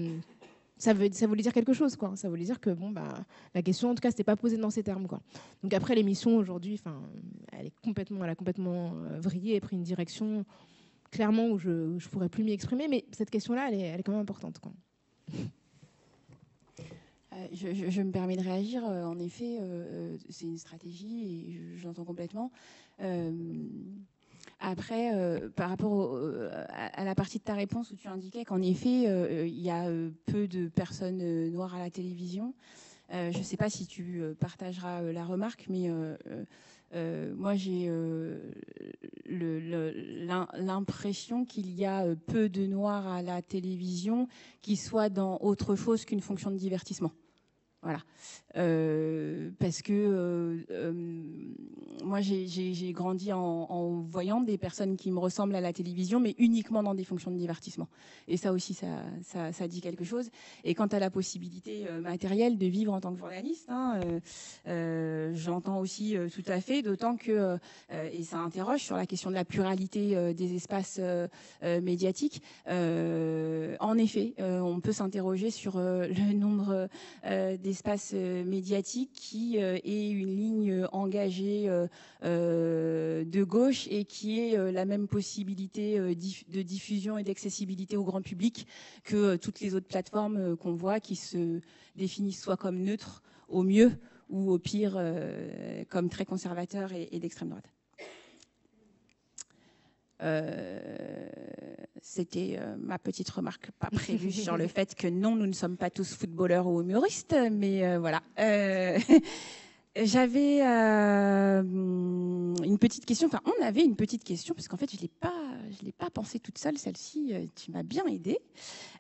D: ça voulait dire quelque chose, quoi. Ça voulait dire que la question, en tout cas, c'était pas posée dans ces termes, quoi. Donc après, l'émission aujourd'hui, elle a complètement vrillé et pris une direction clairement où je pourrais plus m'y exprimer. Mais cette question-là, elle est quand même importante, quoi.
E: Je me permets de réagir. En effet, c'est une stratégie et j'entends complètement. Après, par rapport à la partie de ta réponse où tu indiquais qu'en effet, il y a peu de personnes noires à la télévision, je ne sais pas si tu partageras la remarque, mais moi j'ai l'impression qu'il y a peu de noirs à la télévision qui soient dans autre chose qu'une fonction de divertissement. Voilà. Parce que moi, j'ai grandi en voyant des personnes qui me ressemblent à la télévision, mais uniquement dans des fonctions de divertissement. Et ça aussi, ça dit quelque chose. Et quant à la possibilité matérielle de vivre en tant que journaliste, j'entends aussi tout à fait, d'autant que, et ça interroge sur la question de la pluralité des espaces médiatiques, en effet, on peut s'interroger sur le nombre d'espace médiatique qui est une ligne engagée de gauche et qui est la même possibilité de diffusion et d'accessibilité au grand public que toutes les autres plateformes qu'on voit qui se définissent soit comme neutres au mieux ou au pire comme très conservateurs et d'extrême droite. C'était ma petite remarque pas prévue sur le fait que non, nous ne sommes pas tous footballeurs ou humoristes, mais voilà. J'avais une petite question, enfin on avait une petite question, parce qu'en fait je l'ai pas pensée toute seule, celle-ci, tu m'as bien aidée.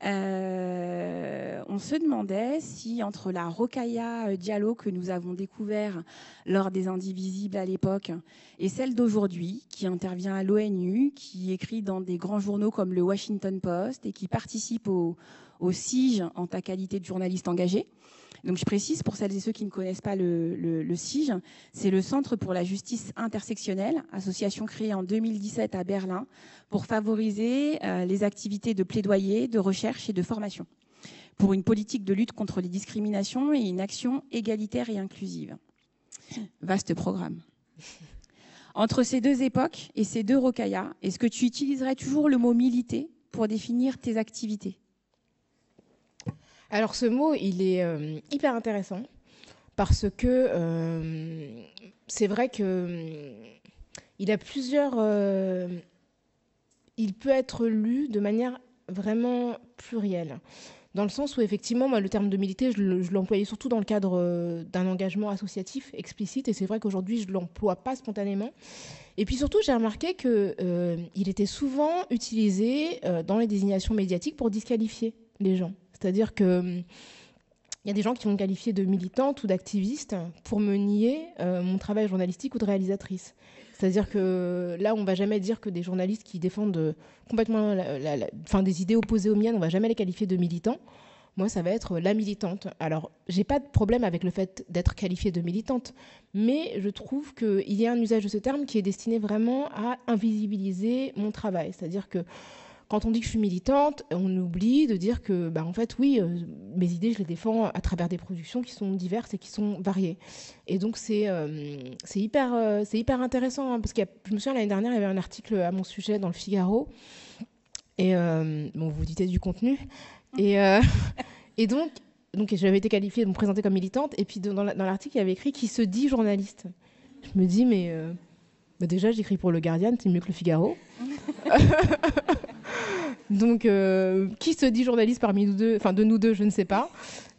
E: On se demandait si entre la Rokhaya Diallo que nous avons découvert lors des Indivisibles à l'époque et celle d'aujourd'hui, qui intervient à l'ONU, qui écrit dans des grands journaux comme le Washington Post et qui participe au CIGE en ta qualité de journaliste engagé. Donc je précise pour celles et ceux qui ne connaissent pas le CIGE, c'est le Centre pour la justice intersectionnelle, association créée en 2017 à Berlin pour favoriser les activités de plaidoyer, de recherche et de formation pour une politique de lutte contre les discriminations et une action égalitaire et inclusive. Vaste programme. Entre ces deux époques et ces deux Rokhaya, est-ce que tu utiliserais toujours le mot militer pour définir tes activités ?
D: Alors ce mot, il est hyper intéressant parce que c'est vrai que il a plusieurs... il peut être lu de manière vraiment plurielle. Dans le sens où, effectivement, moi, le terme de militer, je l'employais surtout dans le cadre d'un engagement associatif explicite. Et c'est vrai qu'aujourd'hui, je ne l'emploie pas spontanément. Et puis surtout, j'ai remarqué qu'il était souvent utilisé dans les désignations médiatiques pour disqualifier les gens. C'est-à-dire qu'il y a des gens qui vont me qualifier de militante ou d'activiste pour me nier mon travail journalistique ou de réalisatrice. C'est-à-dire que là, on ne va jamais dire que des journalistes qui défendent complètement des idées opposées aux miennes, on ne va jamais les qualifier de militants. Moi, ça va être la militante. Alors, je n'ai pas de problème avec le fait d'être qualifiée de militante, mais je trouve qu'il y a un usage de ce terme qui est destiné vraiment à invisibiliser mon travail. C'est-à-dire que quand on dit que je suis militante, on oublie de dire que, en fait, oui, mes idées, je les défends à travers des productions qui sont diverses et qui sont variées. Et donc, c'est hyper intéressant, hein, parce que je me souviens, l'année dernière, il y avait un article à mon sujet dans le Figaro. Et vous vous doutez du contenu. Et donc j'avais été qualifiée de me présenter comme militante. Et puis, dans l'article, il y avait écrit « Qui se dit journaliste ». Je me dis, mais déjà, j'écris pour Le Guardian, c'est mieux que le Figaro. Donc, qui se dit journaliste parmi nous deux, enfin de nous deux, je ne sais pas.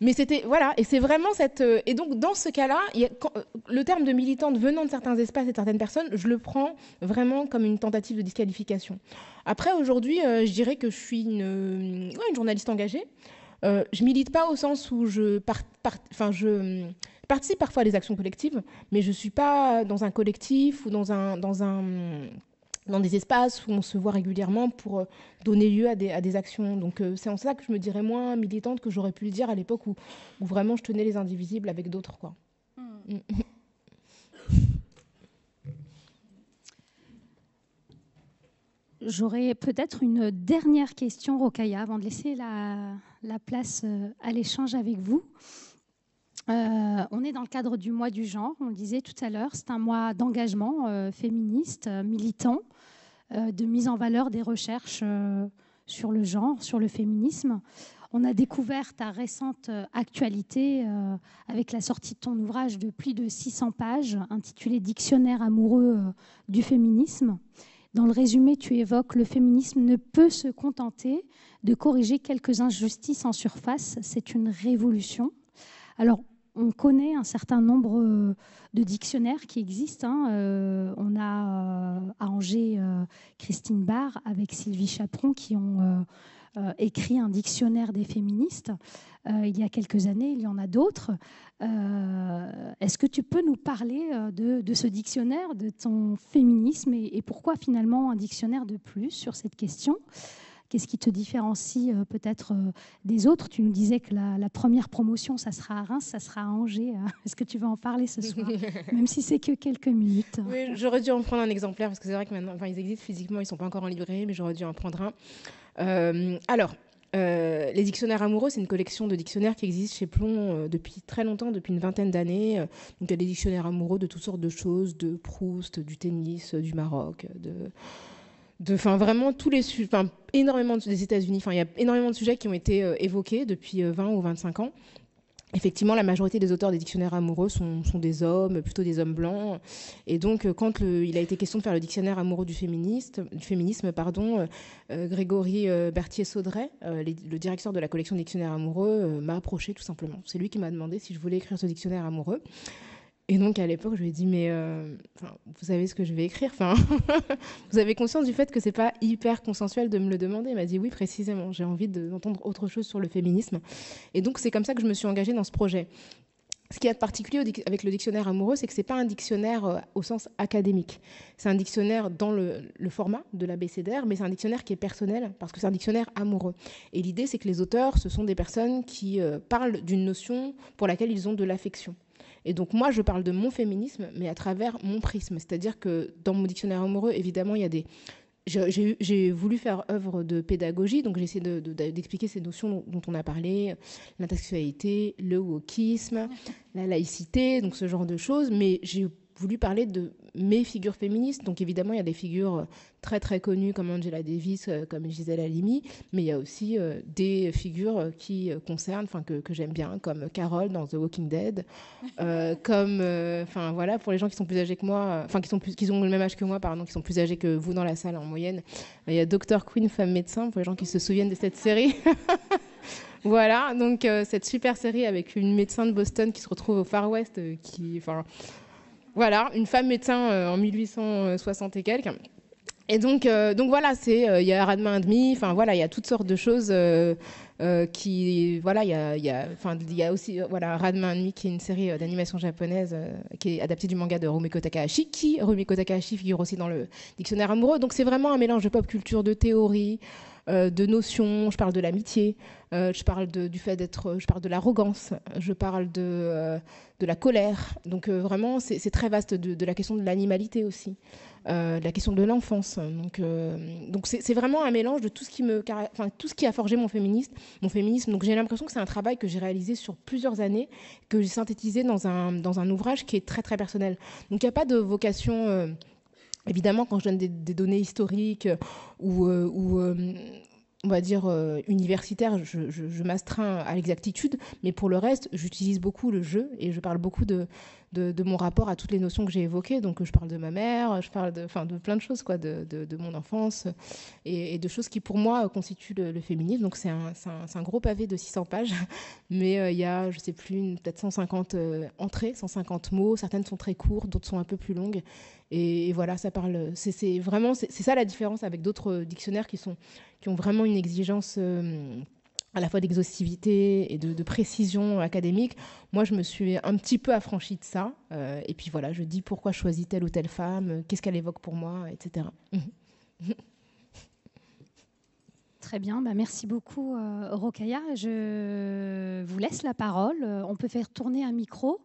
D: Mais c'était, voilà, et c'est vraiment cette... et donc, dans ce cas-là, le terme de militante venant de certains espaces et de certaines personnes, je le prends vraiment comme une tentative de disqualification. Après, aujourd'hui, je dirais que je suis une journaliste engagée. Je milite pas au sens où je participe parfois à des actions collectives, mais je suis pas dans un collectif ou dans des espaces où on se voit régulièrement pour donner lieu à des actions. Donc c'est en ça que je me dirais moins militante que j'aurais pu le dire à l'époque où vraiment je tenais les Indivisibles avec d'autres, quoi.
A: J'aurais peut-être une dernière question, Rokhaya, avant de laisser la place à l'échange avec vous. On est dans le cadre du mois du genre, on le disait tout à l'heure, c'est un mois d'engagement féministe, militant, de mise en valeur des recherches sur le genre, sur le féminisme. On a découvert ta récente actualité avec la sortie de ton ouvrage de plus de 600 pages intitulé « Dictionnaire amoureux du féminisme ». Dans le résumé, tu évoques « Le féminisme ne peut se contenter de corriger quelques injustices en surface, c'est une révolution ». Alors, on connaît un certain nombre de dictionnaires qui existent. On a à Angers Christine Barr avec Sylvie Chaperon qui ont écrit un dictionnaire des féministes. Il y a quelques années, il y en a d'autres. Est-ce que tu peux nous parler de ce dictionnaire, de ton féminisme et pourquoi finalement un dictionnaire de plus sur cette question ? Qu'est-ce qui te différencie peut-être des autres ? Tu nous disais que la première promotion, ça sera à Reims, ça sera à Angers. Est-ce que tu veux en parler ce soir ? Même si c'est que quelques minutes.
D: Oui, j'aurais dû en prendre un exemplaire, parce que c'est vrai que maintenant, ils existent physiquement, ils ne sont pas encore en librairie, mais j'aurais dû en prendre un. Les dictionnaires amoureux, c'est une collection de dictionnaires qui existe chez Plon depuis très longtemps, depuis une vingtaine d'années. Donc, il y a des dictionnaires amoureux de toutes sortes de choses, de Proust, du tennis, du Maroc, vraiment tous les sujets, énormément des États-Unis. Il y a énormément de sujets qui ont été évoqués depuis 20 ou 25 ans. effectivement, la majorité des auteurs des dictionnaires amoureux sont des hommes, plutôt des hommes blancs. Et donc, quand il a été question de faire le dictionnaire amoureux du féminisme, Grégory Berthier-Saudray, le directeur de la collection de dictionnaires amoureux, m'a approché tout simplement. C'est lui qui m'a demandé si je voulais écrire ce dictionnaire amoureux. Et donc, à l'époque, je lui ai dit, mais vous savez ce que je vais écrire, vous avez conscience du fait que c'est pas hyper consensuel de me le demander. Il m'a dit, oui, précisément, j'ai envie d'entendre autre chose sur le féminisme. Et donc, c'est comme ça que je me suis engagée dans ce projet. Ce qui est particulier avec le dictionnaire amoureux, c'est que ce n'est pas un dictionnaire au sens académique. C'est un dictionnaire dans le format de l'abécédaire, mais c'est un dictionnaire qui est personnel, parce que c'est un dictionnaire amoureux. Et l'idée, c'est que les auteurs, ce sont des personnes qui parlent d'une notion pour laquelle ils ont de l'affection. Et donc moi, je parle de mon féminisme, mais à travers mon prisme. C'est-à-dire que dans mon dictionnaire amoureux, évidemment, il y a des... J'ai voulu faire œuvre de pédagogie, donc j'ai essayé d'expliquer ces notions dont on a parlé, l'intersexualité, le wokisme, la laïcité, donc ce genre de choses, mais j'ai voulu parler de mes figures féministes. Donc évidemment, il y a des figures très très connues comme Angela Davis, comme Gisèle Halimi, mais il y a aussi des figures qui concernent, que j'aime bien, comme Carol dans The Walking Dead, comme, voilà, pour les gens qui sont plus âgés que moi, qui ont le même âge que moi, pardon, qui sont plus âgés que vous dans la salle en moyenne. Il y a Dr. Queen, femme médecin, pour les gens qui se souviennent de cette série. Voilà, donc cette super série avec une médecin de Boston qui se retrouve au Far West, voilà, une femme médecin en 1860 et quelques. Et donc voilà, il y a Radma et demi, voilà, il y a toutes sortes de choses voilà, il y a aussi Radma et demi qui est une série d'animation japonaise qui est adaptée du manga de Rumiko Takahashi, Rumiko Takahashi figure aussi dans le dictionnaire amoureux. Donc c'est vraiment un mélange de pop culture, de théorie, de notions. Je parle de l'amitié, je parle du fait je parle de l'arrogance, je parle de la colère. Donc vraiment, c'est très vaste, de la question de l'animalité aussi, de la question de l'enfance. Donc c'est vraiment un mélange de tout ce qui a forgé mon féminisme. Donc j'ai l'impression que c'est un travail que j'ai réalisé sur plusieurs années, que j'ai synthétisé dans un ouvrage qui est très très personnel. Donc il n'y a pas de vocation... Évidemment, quand je donne des données historiques ou on va dire universitaires, je m'astreins à l'exactitude, mais pour le reste, j'utilise beaucoup le jeu et je parle beaucoup de mon rapport à toutes les notions que j'ai évoquées. Donc je parle de ma mère, je parle de plein de choses, de mon enfance et de choses qui pour moi constituent le féminisme. Donc c'est un gros pavé de 600 pages, mais il y a, je sais plus, peut-être 150 entrées, 150 mots. Certaines sont très courtes, d'autres sont un peu plus longues. Et voilà, ça parle. C'est ça la différence avec d'autres dictionnaires qui ont vraiment une exigence à la fois d'exhaustivité et de précision académique. Moi, je me suis un petit peu affranchie de ça. Et puis voilà, je dis pourquoi je choisis telle ou telle femme, qu'est-ce qu'elle évoque pour moi, etc.
A: Très bien, merci beaucoup Rokhaya. Je vous laisse la parole. On peut faire tourner un micro.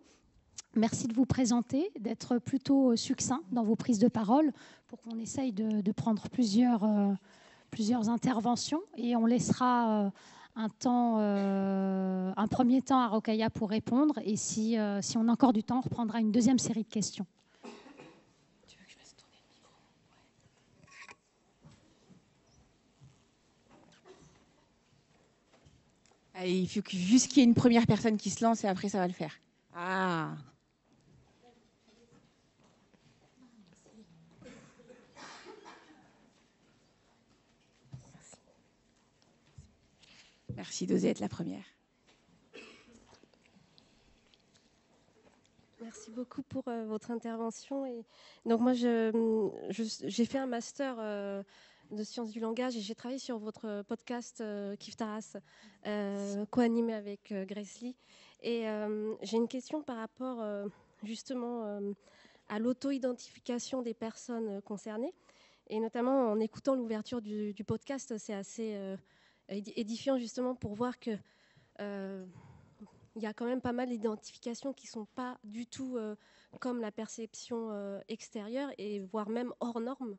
A: Merci de vous présenter, d'être plutôt succinct dans vos prises de parole pour qu'on essaye de prendre plusieurs interventions. Et on laissera un premier temps à Rokhaya pour répondre. Et si on a encore du temps, on reprendra une deuxième série de questions.
E: Tu veux que je fasse tourner le micro ? Ouais. Allez, il faut juste qu'il y ait une première personne qui se lance et après ça va le faire. Ah. Merci d'oser être la première.
B: Merci beaucoup pour votre intervention. Et donc moi, j'ai fait un master de sciences du langage et j'ai travaillé sur votre podcast Kif Taras, co-animé avec Grace Lee. Et j'ai une question par rapport justement à l'auto-identification des personnes concernées. Et notamment en écoutant l'ouverture du podcast, c'est assez édifiant justement pour voir que il y a quand même pas mal d'identifications qui ne sont pas du tout comme la perception extérieure et voire même hors norme.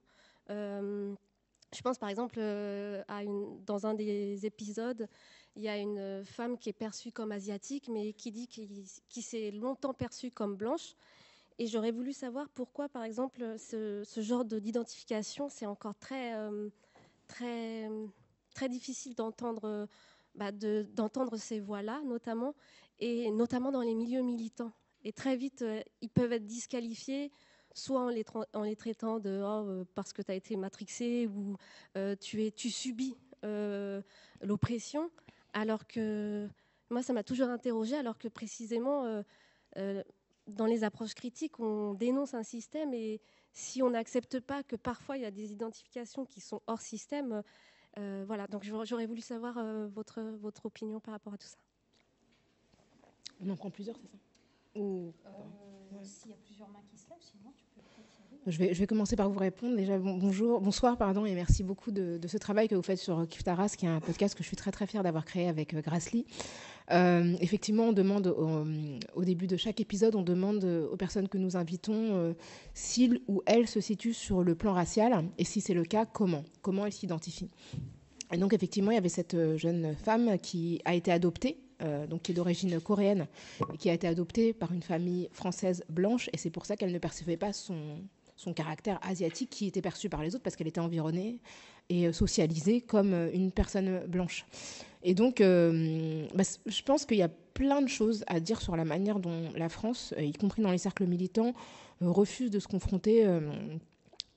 B: Je pense par exemple dans un des épisodes, il y a une femme qui est perçue comme asiatique mais qui dit qu'il s'est longtemps perçue comme blanche. Et j'aurais voulu savoir pourquoi, par exemple, ce genre d'identification, c'est encore très, très, très difficile d'entendre
F: d'entendre ces voix-là, notamment, et notamment dans les milieux militants. Et très vite, ils peuvent être disqualifiés, soit en les traitant de parce que tu as été matrixé ou tu subis l'oppression, alors que moi, ça m'a toujours interrogée, alors que précisément, dans les approches critiques, on dénonce un système, et si on n'accepte pas que parfois il y a des identifications qui sont hors système, voilà. Donc j'aurais voulu savoir votre opinion par rapport à tout ça.
D: On en prend plusieurs, c'est ça? Ou...
A: S'il y a plusieurs mains qui se lèvent, sinon tu peux peut-être y aller.
D: Je vais commencer par vous répondre. Déjà, bonsoir, et merci beaucoup de ce travail que vous faites sur Kif Taras, qui est un podcast que je suis très très fière d'avoir créé avec Grassley. Effectivement, on demande au début de chaque épisode, on demande aux personnes que nous invitons s'ils ou elles se situent sur le plan racial, et si c'est le cas, comment elles s'identifient. Et donc effectivement, il y avait cette jeune femme qui a été adoptée, donc qui est d'origine coréenne, et qui a été adoptée par une famille française blanche, et c'est pour ça qu'elle ne percevait pas son caractère asiatique qui était perçu par les autres, parce qu'elle était environnée et socialisée comme une personne blanche. Et donc, je pense qu'il y a plein de choses à dire sur la manière dont la France, y compris dans les cercles militants, refuse de se confronter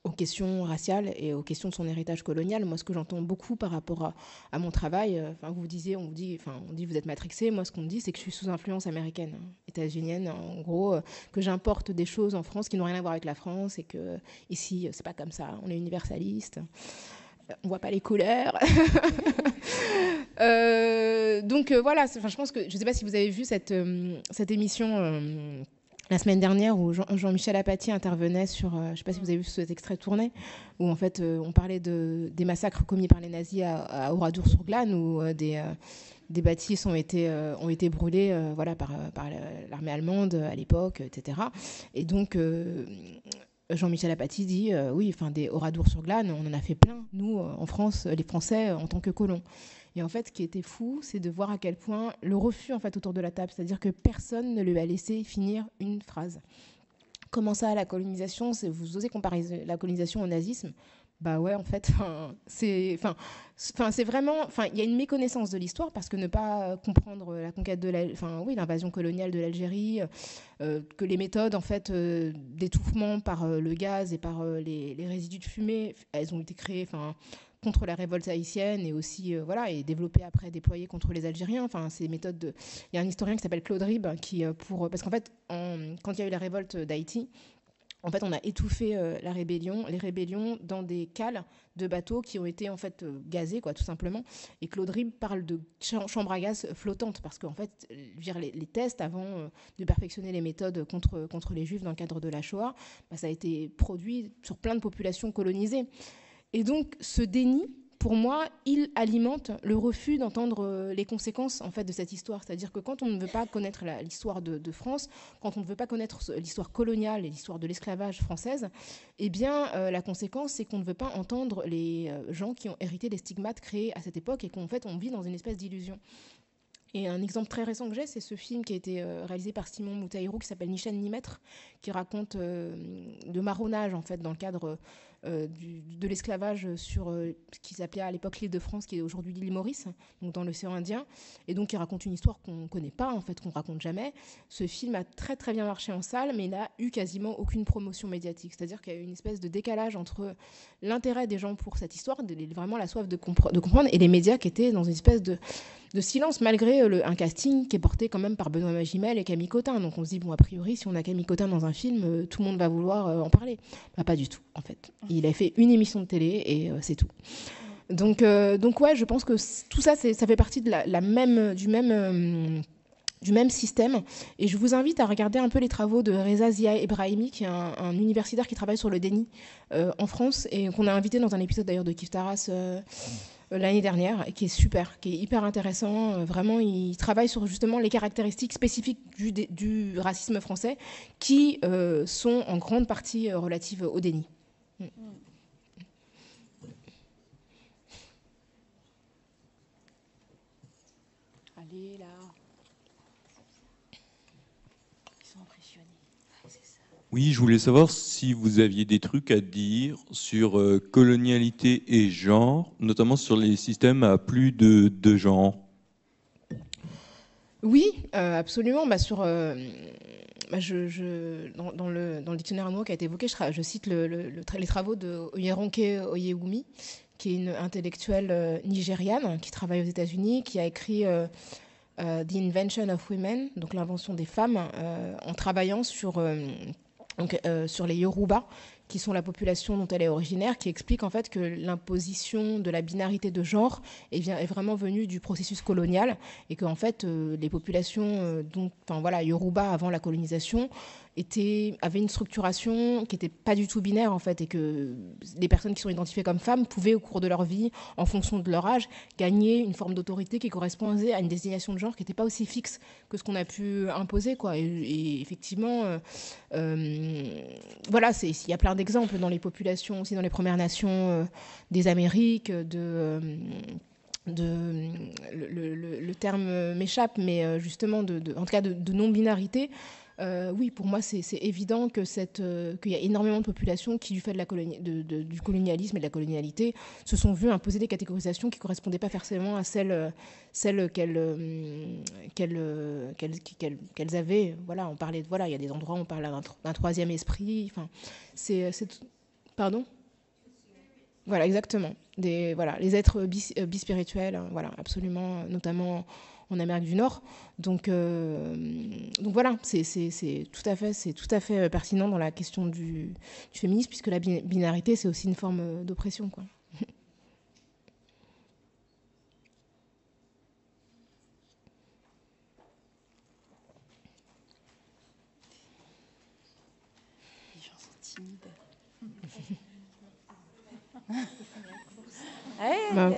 D: aux questions raciales et aux questions de son héritage colonial. Moi, ce que j'entends beaucoup par rapport à mon travail, on vous dit vous êtes matrixé. Moi, ce qu'on me dit, c'est que je suis sous influence américaine, états-unienne, en gros, que j'importe des choses en France qui n'ont rien à voir avec la France, et que ici, c'est pas comme ça. On est universaliste. On voit pas les couleurs. Donc voilà, je pense que, je sais pas si vous avez vu cette émission la semaine dernière où Jean-Michel Apathy intervenait sur, je sais pas si vous avez vu cet extrait tourné, où en fait on parlait des massacres commis par les nazis à Oradour-sur-Glane, où des bâtisses ont été brûlés par l'armée allemande à l'époque, etc. Et donc Jean-Michel Apathy dit des Oradour-sur-Glane, on en a fait plein, nous, en France, les Français, en tant que colons. Et en fait, ce qui était fou, c'est de voir à quel point le refus en fait, autour de la table, c'est-à-dire que personne ne lui a laissé finir une phrase. Comment ça, la colonisation, vous osez comparer la colonisation au nazisme? Bah ouais, en fait, c'est vraiment, il y a une méconnaissance de l'histoire, parce que ne pas comprendre la conquête l'invasion coloniale de l'Algérie, que les méthodes en fait d'étouffement par le gaz et par les résidus de fumée, elles ont été créées, contre la révolte haïtienne, et aussi et développées après, déployées contre les Algériens. Ces méthodes il y a un historien qui s'appelle Claude Ribes parce qu'en fait quand il y a eu la révolte d'Haïti, en fait, on a étouffé les rébellions dans des cales de bateaux qui ont été en fait gazés, tout simplement. Et Claude Ribes parle de chambres à gaz flottantes, parce qu'en fait, les tests avant de perfectionner les méthodes contre les Juifs dans le cadre de la Shoah, ça a été produit sur plein de populations colonisées. Et donc, ce déni, pour moi, il alimente le refus d'entendre les conséquences en fait, de cette histoire. C'est-à-dire que quand on ne veut pas connaître l'histoire de France, quand on ne veut pas connaître l'histoire coloniale et l'histoire de l'esclavage française, eh bien, la conséquence, c'est qu'on ne veut pas entendre les gens qui ont hérité des stigmates créés à cette époque, et qu'en fait, on vit dans une espèce d'illusion. Et un exemple très récent que j'ai, c'est ce film qui a été réalisé par Simon Moutaïrou, qui s'appelle Ni chaîne ni maître, qui raconte de marronnage en fait, dans le cadre de l'esclavage sur ce qui s'appelait à l'époque l'île de France, qui est aujourd'hui l'île Maurice, donc dans l'océan Indien, et donc qui raconte une histoire qu'on ne connaît pas, en fait, qu'on ne raconte jamais. Ce film a très très bien marché en salle, mais il n'a eu quasiment aucune promotion médiatique. C'est-à-dire qu'il y a eu une espèce de décalage entre l'intérêt des gens pour cette histoire, vraiment la soif de comprendre, et les médias qui étaient dans une espèce de silence, malgré un casting qui est porté quand même par Benoît Magimel et Camille Cotin. Donc on se dit, a priori, si on a Camille Cotin dans un film, tout le monde va vouloir en parler. Pas du tout, en fait. Il a fait une émission de télé et c'est tout. Donc ouais, je pense que tout ça, ça fait partie de du même système. Et je vous invite à regarder un peu les travaux de Reza Zia Ebrahimi, qui est un universitaire qui travaille sur le déni en France, et qu'on a invité dans un épisode d'ailleurs de Kif Taras l'année dernière, et qui est super, qui est hyper intéressant. Vraiment, il travaille sur justement les caractéristiques spécifiques du racisme français, qui sont en grande partie relatives au déni.
E: Allez, là. Ils sont impressionnés.
G: Oui, je voulais savoir si vous aviez des trucs à dire sur colonialité et genre, notamment sur les systèmes à plus de genres.
D: Oui, absolument. Dans le dictionnaire amoureux qui a été évoqué, je cite les travaux de Oyeronke Oyewumi, qui est une intellectuelle nigériane qui travaille aux États-Unis, qui a écrit The Invention of Women, donc l'invention des femmes, en travaillant sur les Yoruba, qui sont la population dont elle est originaire, qui explique en fait que l'imposition de la binarité de genre est vraiment venue du processus colonial, et que en fait les populations Yoruba avant la colonisation avaient une structuration qui n'était pas du tout binaire en fait, et que les personnes qui sont identifiées comme femmes pouvaient au cours de leur vie, en fonction de leur âge, gagner une forme d'autorité qui correspondait à une désignation de genre qui n'était pas aussi fixe que ce qu'on a pu imposer, quoi. Et effectivement, voilà, il y a plein d'exemples dans les populations, aussi dans les Premières Nations des Amériques, le terme m'échappe, mais justement, en tout cas de non-binarité. Oui, pour moi, c'est évident qu'il y a énormément de populations qui, du fait du colonialisme et de la colonialité, se sont vues imposer des catégorisations qui ne correspondaient pas forcément à celles qu'elles avaient. Voilà, il y a des endroits où on parle d'un troisième esprit. Enfin, pardon ? Voilà, exactement. Les êtres bispirituels, voilà, absolument, notamment en Amérique du Nord. Donc voilà, c'est tout à fait pertinent dans la question du féminisme, puisque la binarité, c'est aussi une forme d'oppression, quoi.
E: Les gens sont timides.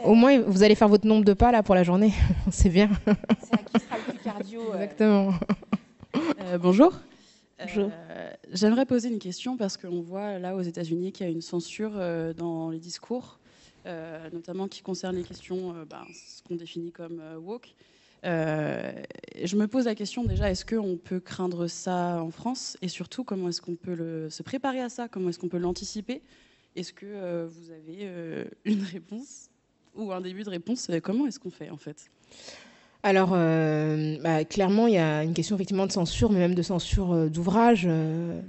D: Au moins, vous allez faire votre nombre de pas là pour la journée. C'est bien.
E: C'est à qui sera le plus cardio.
D: Exactement.
H: Bonjour.
D: Bonjour.
H: J'aimerais poser une question parce qu'on voit là aux États-Unis qu'il y a une censure dans les discours, notamment qui concerne les questions, ce qu'on définit comme woke. Je me pose la question déjà, est-ce qu'on peut craindre ça en France? Et surtout, comment est-ce qu'on peut se préparer à ça? Comment est-ce qu'on peut l'anticiper? Est-ce que vous avez une réponse ou un début de réponse? Comment est-ce qu'on fait en fait?
D: Alors, clairement, il y a une question effectivement de censure, mais même de censure d'ouvrage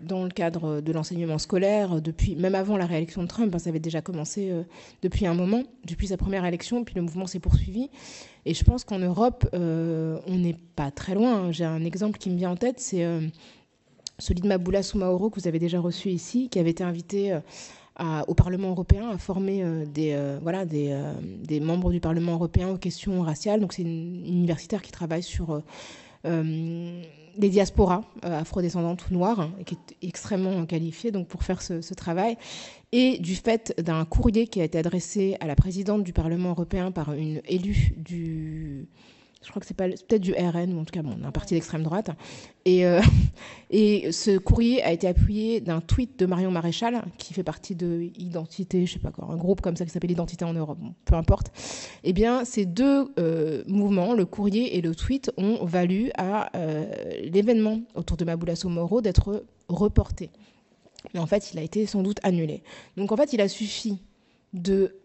D: dans le cadre de l'enseignement scolaire, même avant la réélection de Trump. Ça avait déjà commencé depuis un moment, depuis sa première élection, puis le mouvement s'est poursuivi. Et je pense qu'en Europe, on n'est pas très loin. J'ai un exemple qui me vient en tête, c'est celui de Maboula Soumaoro, que vous avez déjà reçu ici, qui avait été invité au Parlement européen à former des membres du Parlement européen aux questions raciales. Donc c'est une universitaire qui travaille sur les diasporas afrodescendantes ou noires, et qui est extrêmement qualifiée donc, pour faire ce travail. Et du fait d'un courrier qui a été adressé à la présidente du Parlement européen par une élue je crois que c'est peut-être du RN, ou en tout cas un parti d'extrême droite. Et ce courrier a été appuyé d'un tweet de Marion Maréchal, qui fait partie de Identité, je sais pas quoi, un groupe comme ça qui s'appelle Identité en Europe, peu importe. Eh bien, ces deux mouvements, le courrier et le tweet, ont valu à l'événement autour de Maboula Soumaoro d'être reporté. Mais en fait, il a été sans doute annulé. Donc en fait, il a suffi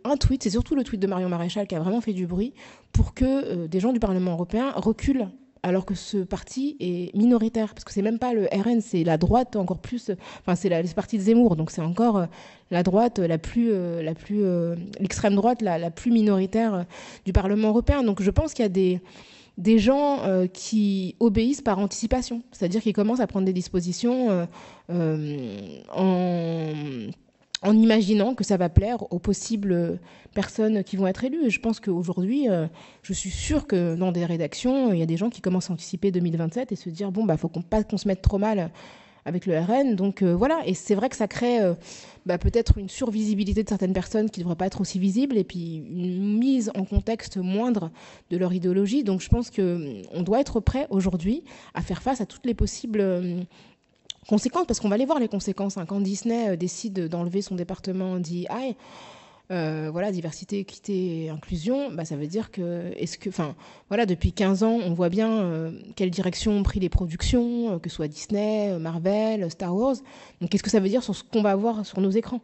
D: un tweet, c'est surtout le tweet de Marion Maréchal qui a vraiment fait du bruit, pour que des gens du Parlement européen reculent, alors que ce parti est minoritaire, parce que c'est même pas le RN, c'est la droite encore plus, c'est le parti de Zemmour, donc c'est encore la droite l'extrême droite la plus minoritaire du Parlement européen. Donc je pense qu'il y a des gens qui obéissent par anticipation, c'est-à-dire qu'ils commencent à prendre des dispositions en imaginant que ça va plaire aux possibles personnes qui vont être élues. Et je pense qu'aujourd'hui, je suis sûre que dans des rédactions, il y a des gens qui commencent à anticiper 2027 et se dire, faut pas qu'on se mette trop mal avec le RN. Donc voilà, et c'est vrai que ça crée peut-être une survisibilité de certaines personnes qui ne devraient pas être aussi visibles, et puis une mise en contexte moindre de leur idéologie. Donc je pense qu'on doit être prêt aujourd'hui à faire face à toutes les possibles conséquences, parce qu'on va aller voir les conséquences. Quand Disney décide d'enlever son département DEI, diversité, équité et inclusion, ça veut dire que, depuis 15 ans, on voit bien quelle direction ont pris les productions, que ce soit Disney, Marvel, Star Wars. Donc qu'est-ce que ça veut dire sur ce qu'on va voir sur nos écrans ?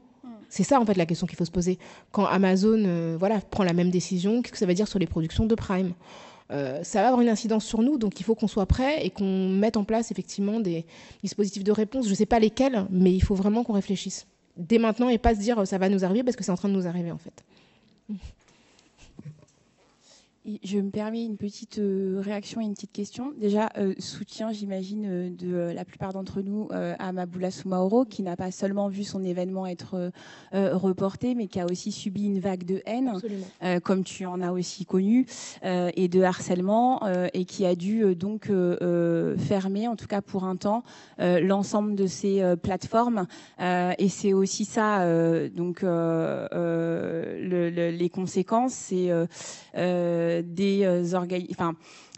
D: C'est ça, en fait, la question qu'il faut se poser. Quand Amazon prend la même décision, qu'est-ce que ça veut dire sur les productions de Prime ? ça va avoir une incidence sur nous, donc il faut qu'on soit prêt et qu'on mette en place effectivement des dispositifs de réponse. Je ne sais pas lesquels, mais il faut vraiment qu'on réfléchisse dès maintenant et pas se dire ça va nous arriver parce que c'est en train de nous arriver en fait.
E: Je me permets une petite réaction et une petite question. Déjà, soutien, j'imagine, de la plupart d'entre nous à Maboula Soumaoro, qui n'a pas seulement vu son événement être reporté, mais qui a aussi subi une vague de haine, comme tu en as aussi connu, et de harcèlement, et qui a dû donc fermer, en tout cas pour un temps, l'ensemble de ces plateformes. Et c'est aussi ça, donc les conséquences, c'est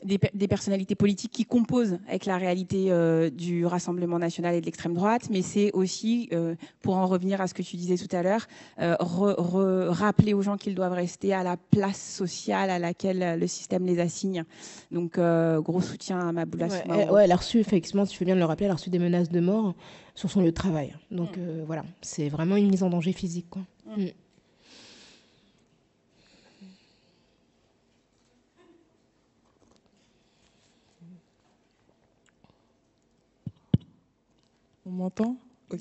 E: des personnalités politiques qui composent avec la réalité du Rassemblement national et de l'extrême droite, mais c'est aussi, pour en revenir à ce que tu disais tout à l'heure, rappeler aux gens qu'ils doivent rester à la place sociale à laquelle le système les assigne. Donc, gros soutien à Maboula Soumaoro.
D: Ouais, elle a reçu, effectivement, tu fais bien de le rappeler, elle a reçu des menaces de mort sur son lieu de travail. Donc, voilà, c'est vraiment une mise en danger physique, quoi.
I: On m'entend ? Ok.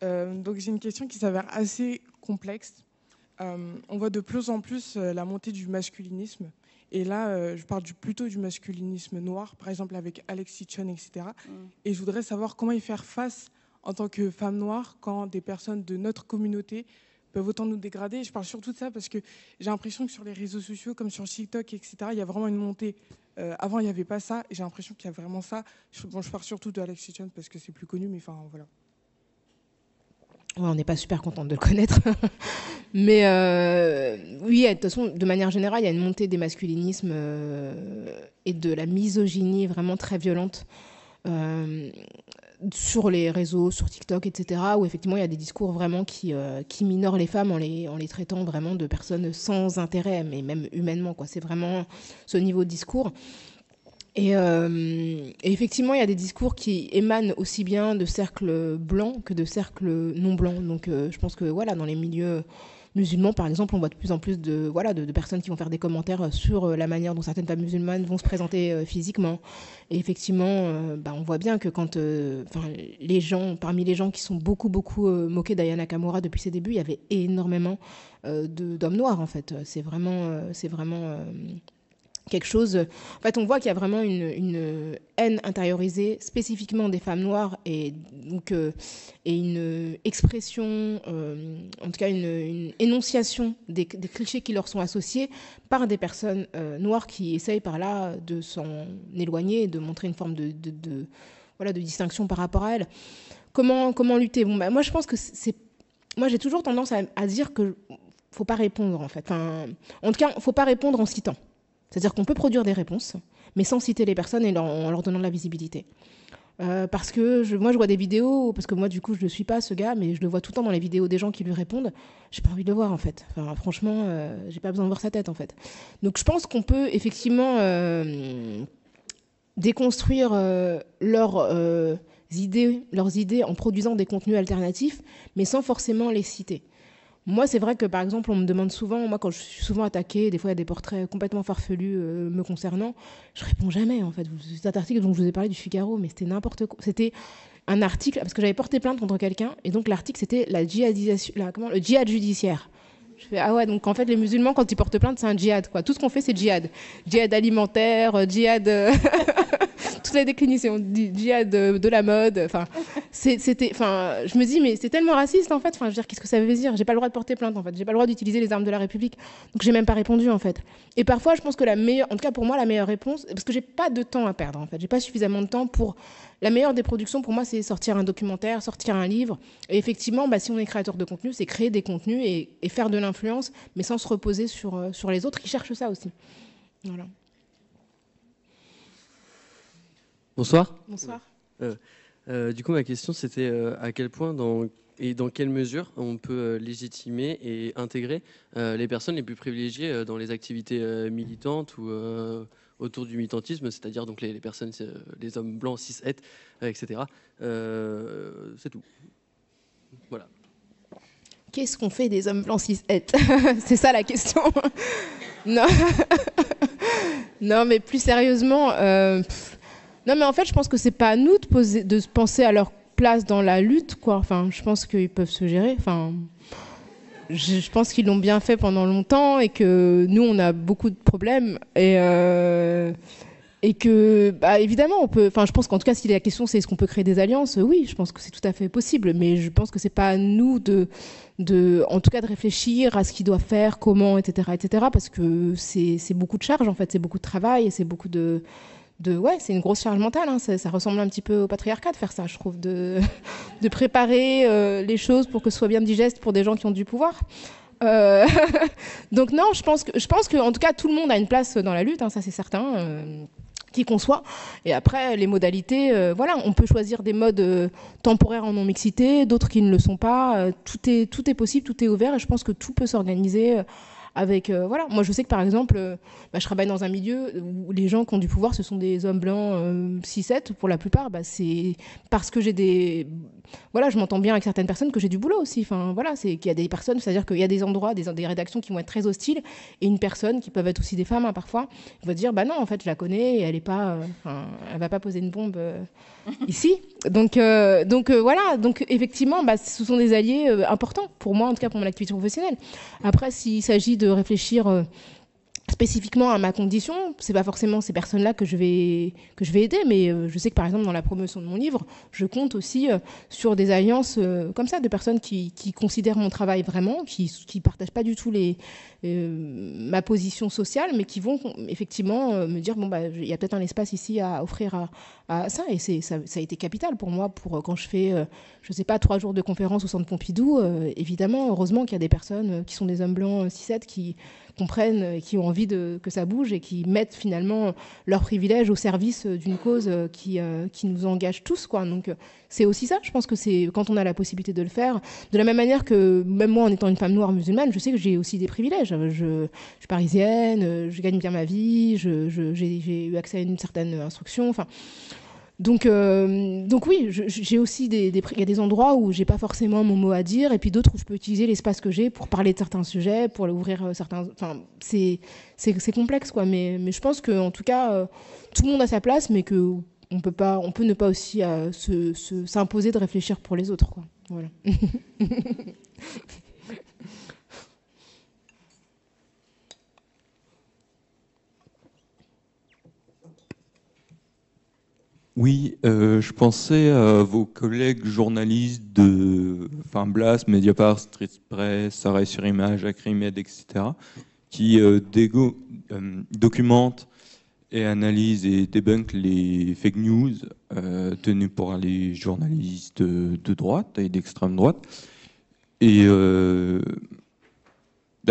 I: Donc j'ai une question qui s'avère assez complexe. On voit de plus en plus la montée du masculinisme. Et là, je parle plutôt du masculinisme noir, par exemple avec Alexis Chun, etc. Et je voudrais savoir comment y faire face en tant que femme noire quand des personnes de notre communauté peuvent autant nous dégrader. Je parle surtout de ça parce que j'ai l'impression que sur les réseaux sociaux, comme sur TikTok, etc., il y a vraiment une montée. Avant, il n'y avait pas ça, et j'ai l'impression qu'il y a vraiment ça. Je parle surtout de Alexis Chun parce que c'est plus connu, mais enfin, voilà.
D: Ouais, on n'est pas super contente de le connaître. Mais oui, de toute façon, de manière générale, il y a une montée des masculinismes et de la misogynie vraiment très violente sur les réseaux, sur TikTok, etc., où effectivement il y a des discours vraiment qui minorent les femmes en les traitant vraiment de personnes sans intérêt, mais même humainement, quoi. C'est vraiment ce niveau de discours. Et effectivement, il y a des discours qui émanent aussi bien de cercles blancs que de cercles non blancs. Donc je pense que voilà, dans les milieux musulmans, par exemple, on voit de plus en plus de personnes qui vont faire des commentaires sur la manière dont certaines femmes musulmanes vont se présenter physiquement. Et effectivement, on voit bien que quand parmi les gens qui sont beaucoup moqués d'Aya Nakamura depuis ses débuts, il y avait énormément d'hommes noirs, en fait. C'est vraiment quelque chose. En fait, on voit qu'il y a vraiment une haine intériorisée spécifiquement des femmes noires et donc et une expression, en tout cas une énonciation des clichés qui leur sont associés par des personnes noires qui essayent par là de s'en éloigner et de montrer une forme de distinction par rapport à elles. Comment lutter ? Moi, je pense que moi, j'ai toujours tendance à dire que faut pas répondre, en fait. Enfin, en tout cas, faut pas répondre en citant. C'est-à-dire qu'on peut produire des réponses, mais sans citer les personnes et en leur donnant de la visibilité. Parce que moi, je vois des vidéos, parce que moi, du coup, je ne suis pas ce gars, mais je le vois tout le temps dans les vidéos des gens qui lui répondent. J'ai pas envie de le voir, en fait. Enfin, franchement, j'ai pas besoin de voir sa tête, en fait. Donc, je pense qu'on peut effectivement déconstruire leurs idées en produisant des contenus alternatifs, mais sans forcément les citer. Moi, c'est vrai que, par exemple, on me demande souvent, moi, quand je suis souvent attaquée, des fois, il y a des portraits complètement farfelus me concernant, je réponds jamais, en fait. Cet article dont je vous ai parlé du Figaro, mais c'était n'importe quoi. C'était un article, parce que j'avais porté plainte contre quelqu'un, et donc l'article, c'était le djihad judiciaire. Je fais, ah ouais, donc en fait, les musulmans, quand ils portent plainte, c'est un djihad, quoi. Tout ce qu'on fait, c'est djihad. Djihad alimentaire, djihad... toutes les déclinaisons, djihad de la mode, enfin... je me dis, mais c'est tellement raciste, en fait. Enfin, je veux dire, qu'est-ce que ça veut dire ? J'ai pas le droit de porter plainte, en fait. J'ai pas le droit d'utiliser les armes de la République. Donc, j'ai même pas répondu, en fait. Et parfois, je pense que en tout cas pour moi, la meilleure réponse, parce que j'ai pas de temps à perdre, en fait. J'ai pas suffisamment de temps pour. La meilleure des productions, pour moi, c'est sortir un documentaire, sortir un livre. Et effectivement, si on est créateur de contenu, c'est créer des contenus et faire de l'influence, mais sans se reposer sur les autres qui cherchent ça aussi. Voilà.
J: Bonsoir.
D: Bonsoir.
J: Du coup, ma question, c'était à quel point et dans quelle mesure on peut légitimer et intégrer les personnes les plus privilégiées dans les activités militantes ou autour du militantisme, c'est-à-dire donc les personnes, les hommes blancs, cis, het, etc. C'est tout. Voilà.
D: Qu'est-ce qu'on fait des hommes blancs cis, het ? C'est ça la question. Non. Non, mais plus sérieusement, non, mais en fait, je pense que c'est pas à nous de penser à leur place dans la lutte, quoi. Enfin, je pense qu'ils peuvent se gérer. Enfin, je pense qu'ils l'ont bien fait pendant longtemps et que nous, on a beaucoup de problèmes et que, bah, évidemment, on peut. Enfin, je pense qu'en tout cas, si la question c'est est-ce qu'on peut créer des alliances, oui, je pense que c'est tout à fait possible. Mais je pense que c'est pas à nous en tout cas, de réfléchir à ce qu'ils doivent faire, comment, etc., parce que c'est beaucoup de charge en fait, c'est beaucoup de travail et c'est beaucoup ouais, c'est une grosse charge mentale. Hein. Ça ressemble un petit peu au patriarcat de faire ça, je trouve, de préparer les choses pour que ce soit bien digeste pour des gens qui ont du pouvoir. Donc non, je pense que en tout cas tout le monde a une place dans la lutte, hein, ça c'est certain. Qui conçoit. Et après, les modalités, voilà, on peut choisir des modes temporaires en non-mixité, d'autres qui ne le sont pas. Tout est possible, tout est ouvert, et je pense que tout peut s'organiser avec... voilà. Moi, je sais que, par exemple, je travaille dans un milieu où les gens qui ont du pouvoir, ce sont des hommes blancs 6-7, pour la plupart. C'est parce que j'ai des... Voilà, je m'entends bien avec certaines personnes que j'ai du boulot aussi. Enfin, voilà, c'est qu'il y a des personnes, c'est-à-dire qu'il y a des endroits, des rédactions qui vont être très hostiles, et une personne, qui peuvent être aussi des femmes, hein, parfois, va dire, bah non, en fait, je la connais, et elle est pas... elle va pas poser une bombe ici. Donc voilà, donc effectivement, ce sont des alliés importants, pour moi, en tout cas pour mon activité professionnelle. Après, s'il s'agit de réfléchir... spécifiquement à ma condition, c'est pas forcément ces personnes-là que je vais aider, mais je sais que par exemple dans la promotion de mon livre, je compte aussi sur des alliances comme ça, de personnes qui considèrent mon travail vraiment, qui partagent pas du tout ma position sociale, mais qui vont effectivement me dire bon il y a peut-être un espace ici à offrir à ça, et ça a été capital pour moi quand je fais je sais pas 3 jours de conférence au Centre Pompidou. Évidemment, heureusement qu'il y a des personnes qui sont des hommes blancs 6-7 qui comprennent, qui ont envie que ça bouge et qui mettent finalement leurs privilèges au service d'une cause qui nous engage tous, quoi. Donc c'est aussi ça, je pense que c'est quand on a la possibilité de le faire, de la même manière que même moi en étant une femme noire musulmane, je sais que j'ai aussi des privilèges. Je suis parisienne, je gagne bien ma vie, j'ai eu accès à une certaine instruction, enfin... Donc oui, j'ai aussi il y a des endroits où j'ai pas forcément mon mot à dire, et puis d'autres où je peux utiliser l'espace que j'ai pour parler de certains sujets, pour ouvrir certains... Enfin, c'est complexe, quoi. Mais je pense qu'en tout cas, tout le monde a sa place, mais qu'on peut ne pas aussi s'imposer de réfléchir pour les autres, quoi. Voilà.
G: Oui, je pensais à vos collègues journalistes Blast, Mediapart, Street Press, Arrêt sur Image, Acrimed, etc., qui documentent et analysent et débunkent les fake news tenues par les journalistes de droite et d'extrême droite. Et là,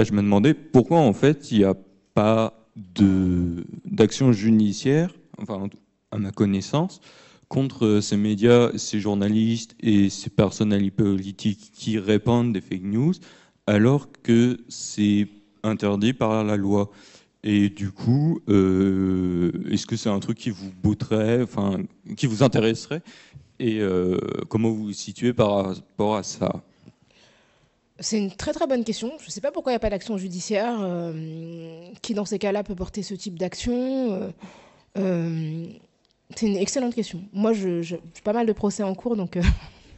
G: je me demandais pourquoi, en fait, il n'y a pas d'action judiciaire, enfin, à ma connaissance, contre ces médias, ces journalistes et ces personnalités politiques qui répandent des fake news, alors que c'est interdit par la loi. Et du coup, est-ce que c'est un truc qui vous botterait, enfin, qui vous intéresserait, et comment vous vous situez par rapport à ça?
D: C'est une très très bonne question. Je ne sais pas pourquoi il n'y a pas d'action judiciaire qui, dans ces cas-là, peut porter ce type d'action. C'est une excellente question. Moi, j'ai pas mal de procès en cours, donc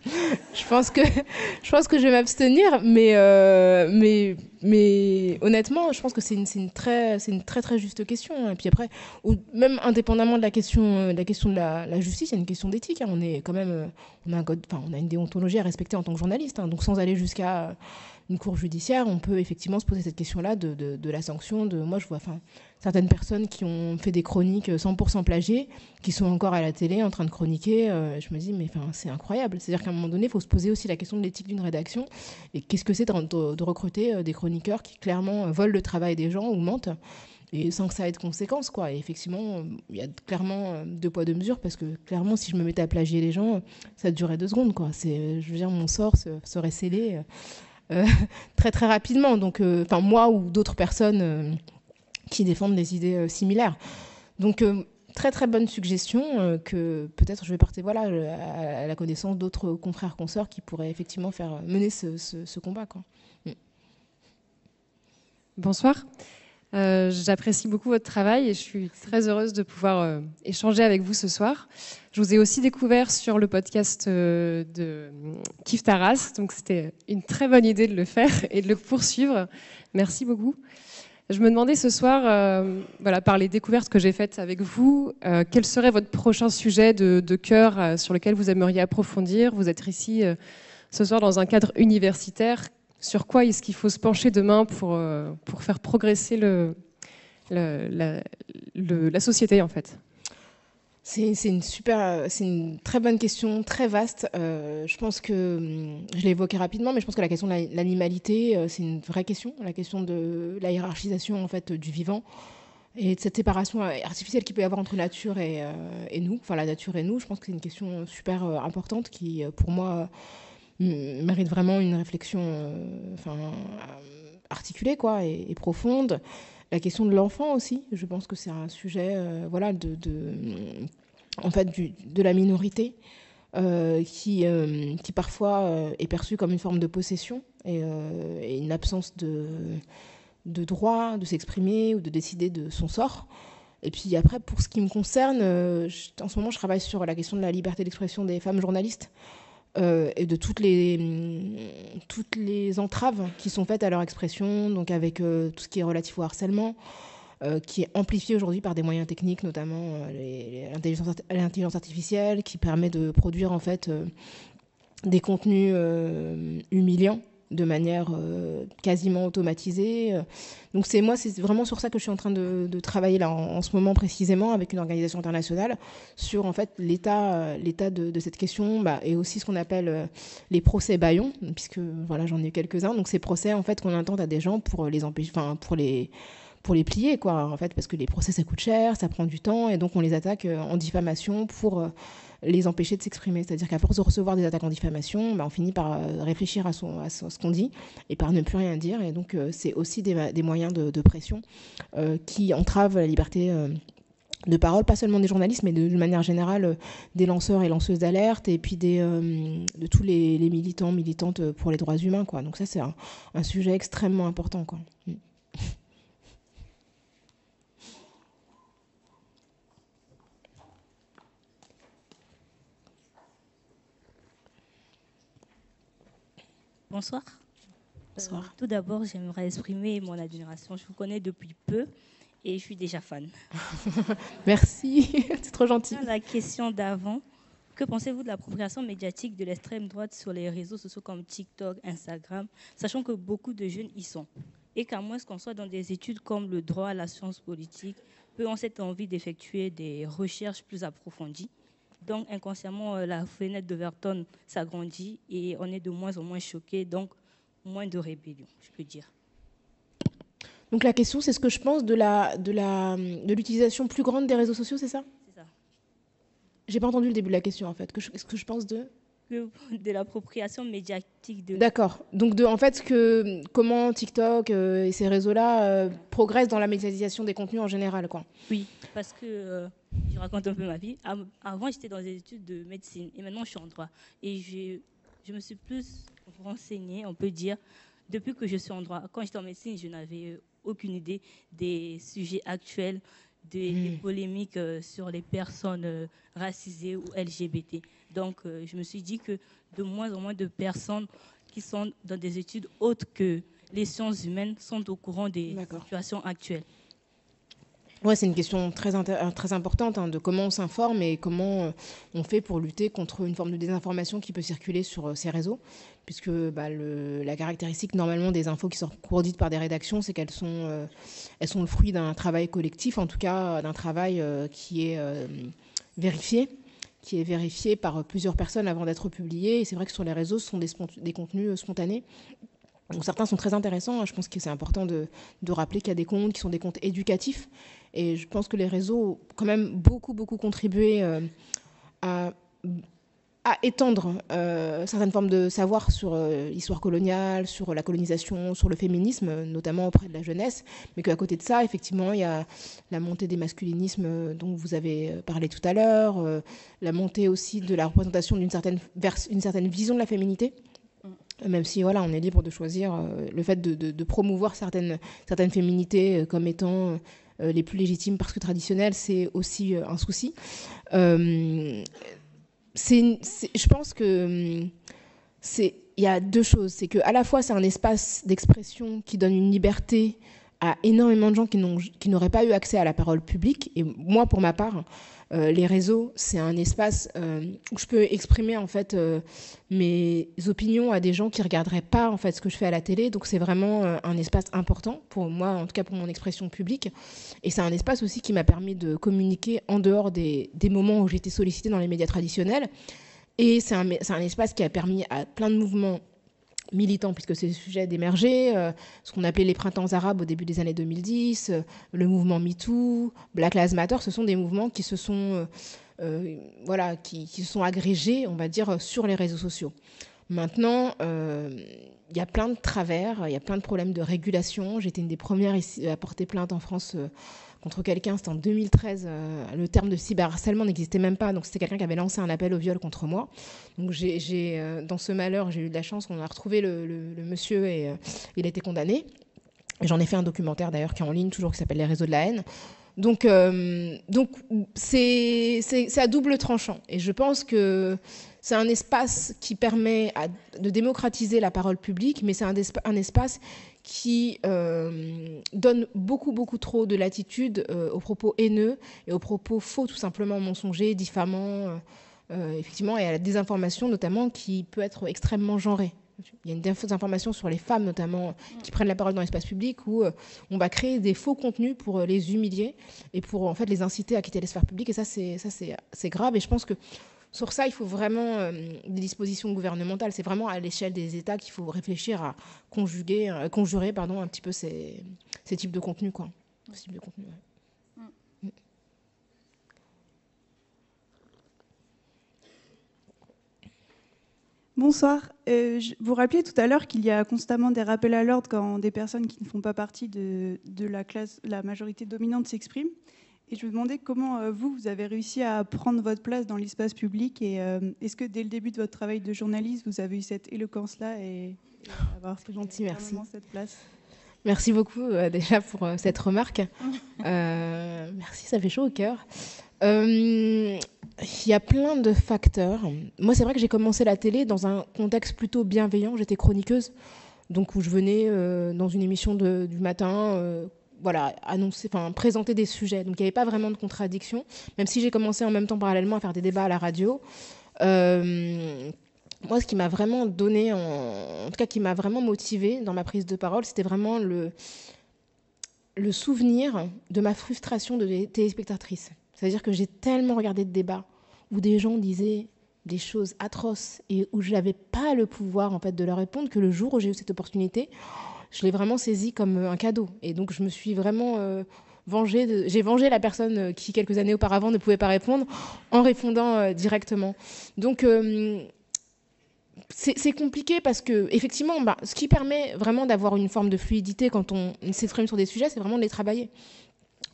D: je pense que je vais m'abstenir. Mais honnêtement, je pense que c'est une très très juste question. Et puis après, même indépendamment de la question de la justice, il y a une question d'éthique. Hein. On est quand même, on a une déontologie à respecter en tant que journaliste. Hein. Donc sans aller jusqu'à une cour judiciaire, on peut effectivement se poser cette question-là de la sanction. Moi, je vois, certaines personnes qui ont fait des chroniques 100% plagiées, qui sont encore à la télé en train de chroniquer. Je me dis, mais c'est incroyable. C'est-à-dire qu'à un moment donné, il faut se poser aussi la question de l'éthique d'une rédaction. Et qu'est-ce que c'est de recruter des chroniqueurs qui clairement volent le travail des gens ou mentent, et sans que ça ait de conséquences, quoi. Et effectivement, il y a clairement 2 poids 2 mesures, parce que clairement, si je me mettais à plagier les gens, ça durerait 2 secondes, quoi. Je veux dire, mon sort serait scellé très très rapidement. Donc, moi ou d'autres personnes qui défendent des idées similaires. Donc, très très bonne suggestion que peut-être je vais porter à la connaissance d'autres confrères, consoeurs qui pourraient effectivement mener ce combat, quoi.
K: Bonsoir. J'apprécie beaucoup votre travail et je suis très heureuse de pouvoir échanger avec vous ce soir. Je vous ai aussi découvert sur le podcast de Kif Taras, donc c'était une très bonne idée de le faire et de le poursuivre. Merci beaucoup. Je me demandais ce soir, voilà, par les découvertes que j'ai faites avec vous, quel serait votre prochain sujet de cœur sur lequel vous aimeriez approfondir? Vous êtes ici ce soir dans un cadre universitaire. Sur quoi est-ce qu'il faut se pencher demain pour faire progresser la société, en fait?
D: C'est une très bonne question, très vaste. Je pense que, je l'ai évoqué rapidement, mais je pense que la question de l'animalité, c'est une vraie question. La question de la hiérarchisation, en fait, du vivant et de cette séparation artificielle qu'il peut y avoir entre nature et nous, enfin la nature et nous. Je pense que c'est une question super importante qui, pour moi, mérite vraiment une réflexion articulée quoi, et profonde. La question de l'enfant aussi, je pense que c'est un sujet voilà, en fait, de la minorité qui parfois est perçue comme une forme de possession et une absence de droit de s'exprimer ou de décider de son sort. Et puis après, pour ce qui me concerne, en ce moment, je travaille sur la question de la liberté d'expression des femmes journalistes. Et de toutes les entraves qui sont faites à leur expression, donc avec tout ce qui est relatif au harcèlement, qui est amplifié aujourd'hui par des moyens techniques, notamment l'intelligence artificielle, qui permet de produire en fait des contenus humiliants de manière quasiment automatisée. Donc c'est vraiment sur ça que je suis en train de travailler là en ce moment précisément avec une organisation internationale sur en fait l'état de cette question et aussi ce qu'on appelle les procès bâillons, puisque voilà j'en ai eu quelques-uns. Donc ces procès en fait qu'on intente à des gens pour les empêcher, pour les plier quoi en fait, parce que les procès ça coûte cher, ça prend du temps et donc on les attaque en diffamation pour les empêcher de s'exprimer. C'est-à-dire qu'à force de recevoir des attaques en diffamation, on finit par réfléchir à ce qu'on dit et par ne plus rien dire. Et donc, c'est aussi des moyens de pression qui entravent la liberté de parole, pas seulement des journalistes, mais de manière générale des lanceurs et lanceuses d'alerte et puis de tous les militants, militantes pour les droits humains, quoi. Donc ça, c'est un sujet extrêmement important, quoi.
L: Bonsoir. Bonsoir. Tout d'abord, j'aimerais exprimer mon admiration. Je vous connais depuis peu et je suis déjà fan.
D: Merci, c'est trop gentil.
L: La question d'avant, que pensez-vous de l'appropriation médiatique de l'extrême droite sur les réseaux sociaux comme TikTok, Instagram, sachant que beaucoup de jeunes y sont? Et qu'à moins qu'on soit dans des études comme le droit à la science politique, peu ont cette envie d'effectuer des recherches plus approfondies. Donc, inconsciemment, la fenêtre d'Overton s'agrandit et on est de moins en moins choqués, donc moins de rébellion, je peux dire.
D: Donc, la question, c'est ce que je pense de l'utilisation plus grande des réseaux sociaux, c'est ça?
L: C'est ça.
D: J'ai pas entendu le début de la question, en fait. Qu'est-ce que je pense de
L: l'appropriation médiatique de...
D: D'accord. Donc, en fait, comment TikTok et ces réseaux-là progressent dans la médiatisation des contenus en général, quoi.
L: Oui, parce que... je raconte un peu ma vie. Avant, j'étais dans des études de médecine et maintenant, je suis en droit. Et je me suis plus renseignée, on peut dire, depuis que je suis en droit. Quand j'étais en médecine, je n'avais aucune idée des sujets actuels, des polémiques sur les personnes racisées ou LGBT. Donc, je me suis dit que de moins en moins de personnes qui sont dans des études autres que les sciences humaines sont au courant des situations actuelles.
D: Ouais, c'est une question très importante de comment on s'informe et comment on fait pour lutter contre une forme de désinformation qui peut circuler sur ces réseaux. Puisque la caractéristique normalement des infos qui sont produites par des rédactions, c'est qu'elles sont le fruit d'un travail collectif, en tout cas d'un travail qui est vérifié par plusieurs personnes avant d'être publié. Et c'est vrai que sur les réseaux, ce sont des contenus spontanés. Donc certains sont très intéressants. Je pense que c'est important de rappeler qu'il y a des comptes qui sont des comptes éducatifs. Et je pense que les réseaux ont quand même beaucoup contribué à étendre certaines formes de savoir sur l'histoire coloniale, sur la colonisation, sur le féminisme, notamment auprès de la jeunesse. Mais qu'à côté de ça, effectivement, il y a la montée des masculinismes dont vous avez parlé tout à l'heure, la montée aussi de la représentation d'une certaine vision de la féminité, même si voilà, on est libre de choisir le fait de promouvoir certaines féminités comme étant les plus légitimes parce que traditionnelles, c'est aussi un souci. Je pense que il y a deux choses. C'est qu'à la fois, c'est un espace d'expression qui donne une liberté à énormément de gens qui n'auraient pas eu accès à la parole publique. Et moi, pour ma part, les réseaux, c'est un espace où je peux exprimer en fait mes opinions à des gens qui regarderaient pas en fait ce que je fais à la télé. Donc c'est vraiment un espace important pour moi, en tout cas pour mon expression publique. Et c'est un espace aussi qui m'a permis de communiquer en dehors des moments où j'étais sollicitée dans les médias traditionnels. Et c'est un espace qui a permis à plein de mouvements militants, puisque c'est le sujet d'émerger, ce qu'on appelait les printemps arabes au début des années 2010, le mouvement MeToo, Black Lives Matter, ce sont des mouvements qui se sont, qui sont agrégés, on va dire, sur les réseaux sociaux. Maintenant, il y a plein de travers, il y a plein de problèmes de régulation. J'étais une des premières ici à porter plainte en France contre quelqu'un, c'était en 2013, le terme de cyberharcèlement n'existait même pas, donc c'était quelqu'un qui avait lancé un appel au viol contre moi. Donc dans ce malheur, j'ai eu de la chance, on a retrouvé le monsieur et il a été condamné. J'en ai fait un documentaire d'ailleurs qui est en ligne, toujours, qui s'appelle Les réseaux de la haine. Donc c'est à double tranchant. Et je pense que c'est un espace qui permet de démocratiser la parole publique, mais c'est un espace qui donne beaucoup trop de latitude aux propos haineux et aux propos faux, tout simplement mensongers, diffamants, effectivement, et à la désinformation notamment, qui peut être extrêmement genrée. Il y a une désinformation sur les femmes notamment qui prennent la parole dans l'espace public où on va créer des faux contenus pour les humilier et pour en fait les inciter à quitter l'espace public, et ça c'est grave. Et je pense que sur ça, il faut vraiment des dispositions gouvernementales. C'est vraiment à l'échelle des États qu'il faut réfléchir à conjurer un petit peu ces types de contenus, quoi. Ces types de contenus, ouais.
M: Bonsoir. Vous rappeliez tout à l'heure qu'il y a constamment des rappels à l'ordre quand des personnes qui ne font pas partie de la majorité dominante s'expriment. Et je me demandais comment vous avez réussi à prendre votre place dans l'espace public, et est-ce que dès le début de votre travail de journaliste, vous avez eu cette éloquence-là et avoir
D: C'est gentil, merci.
M: Cette place?
D: Merci beaucoup déjà pour cette remarque. Merci, ça fait chaud au cœur. Il y a plein de facteurs. Moi, c'est vrai que j'ai commencé la télé dans un contexte plutôt bienveillant. J'étais chroniqueuse, donc où je venais dans une émission du matin présenter des sujets. Donc il n'y avait pas vraiment de contradiction, même si j'ai commencé en même temps parallèlement à faire des débats à la radio. Moi, ce qui m'a vraiment donné, en tout cas qui m'a vraiment motivée dans ma prise de parole, c'était vraiment le souvenir de ma frustration de téléspectatrice. C'est-à-dire que j'ai tellement regardé de débats où des gens disaient des choses atroces et où je n'avais pas le pouvoir en fait, de leur répondre, que le jour où j'ai eu cette opportunité, je l'ai vraiment saisi comme un cadeau. Et donc, je me suis vraiment vengée. J'ai vengé la personne qui, quelques années auparavant, ne pouvait pas répondre en répondant directement. Donc, c'est compliqué parce que, effectivement, ce qui permet vraiment d'avoir une forme de fluidité quand on s'exprime sur des sujets, c'est vraiment de les travailler.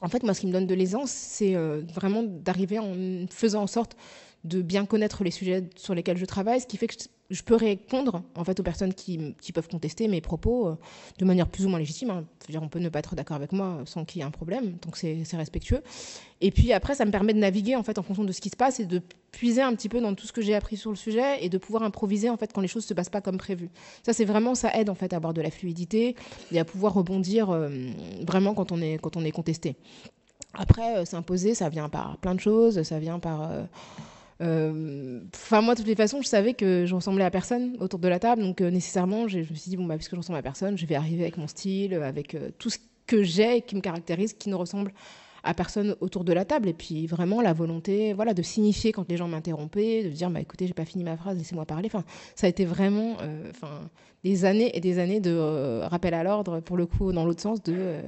D: En fait, moi, ce qui me donne de l'aisance, c'est vraiment d'arriver en faisant en sorte de bien connaître les sujets sur lesquels je travaille, ce qui fait que je peux répondre en fait, aux personnes qui peuvent contester mes propos de manière plus ou moins légitime. Hein. C'est-à-dire, on peut ne pas être d'accord avec moi sans qu'il y ait un problème, donc c'est respectueux. Et puis après, ça me permet de naviguer en fait, en fonction de ce qui se passe et de puiser un petit peu dans tout ce que j'ai appris sur le sujet et de pouvoir improviser en fait, quand les choses ne se passent pas comme prévu. Ça aide en fait, à avoir de la fluidité et à pouvoir rebondir vraiment quand on est contesté. Après, s'imposer, ça vient par plein de choses, ça vient par... moi, de toutes les façons, je savais que je ressemblais à personne autour de la table, donc nécessairement, je me suis dit, puisque je ressemble à personne, je vais arriver avec mon style, avec tout ce que j'ai et qui me caractérise, qui ne ressemble à personne autour de la table. Et puis vraiment la volonté de signifier quand les gens m'interrompaient, de dire écoutez, j'ai pas fini ma phrase, laissez-moi parler. Ça a été vraiment des années et des années de rappel à l'ordre, pour le coup, dans l'autre sens, de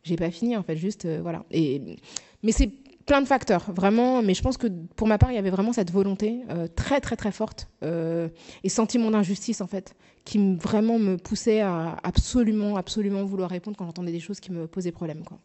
D: j'ai pas fini, en fait, juste voilà. Mais c'est plein de facteurs, vraiment, mais je pense que pour ma part, il y avait vraiment cette volonté très, très, très forte et sentiment d'injustice, en fait, qui vraiment me poussait à absolument, absolument vouloir répondre quand j'entendais des choses qui me posaient problème, quoi.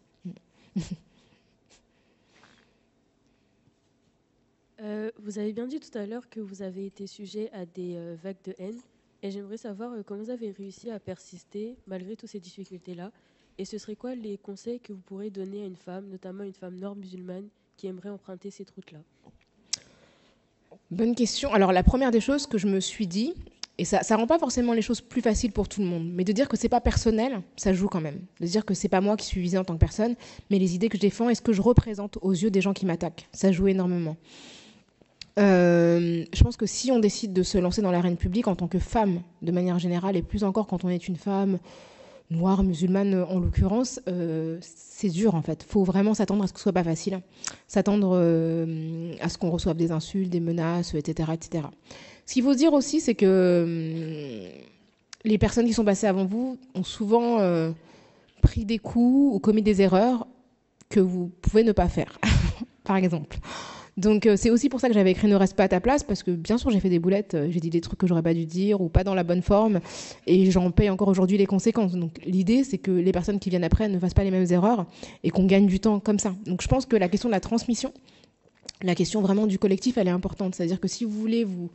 N: Vous avez bien dit tout à l'heure que vous avez été sujet à des vagues de haine. Et j'aimerais savoir comment vous avez réussi à persister malgré toutes ces difficultés-là. Et ce serait quoi les conseils que vous pourrez donner à une femme, notamment une femme nord-musulmane, qui aimerait emprunter cette route-là?
D: Bonne question. Alors la première des choses que je me suis dit, et ça rend pas forcément les choses plus faciles pour tout le monde, mais de dire que c'est pas personnel, ça joue quand même. De dire que c'est pas moi qui suis visée en tant que personne, mais les idées que je défends et ce que je représente aux yeux des gens qui m'attaquent, ça joue énormément. Je pense que si on décide de se lancer dans l'arène publique en tant que femme, de manière générale, et plus encore quand on est une femme noire, musulmane en l'occurrence, c'est dur en fait. Il faut vraiment s'attendre à ce que ce soit pas facile, s'attendre à ce qu'on reçoive des insultes, des menaces, etc., etc. Ce qu'il faut se dire aussi, c'est que les personnes qui sont passées avant vous ont souvent pris des coups ou commis des erreurs que vous pouvez ne pas faire, par exemple. Donc c'est aussi pour ça que j'avais écrit Ne reste pas à ta place, parce que bien sûr j'ai fait des boulettes, j'ai dit des trucs que j'aurais pas dû dire ou pas dans la bonne forme, et j'en paye encore aujourd'hui les conséquences. Donc l'idée c'est que les personnes qui viennent après ne fassent pas les mêmes erreurs et qu'on gagne du temps comme ça. Donc je pense que la question de la transmission, la question vraiment du collectif, elle est importante. C'est-à-dire que si vous voulez vous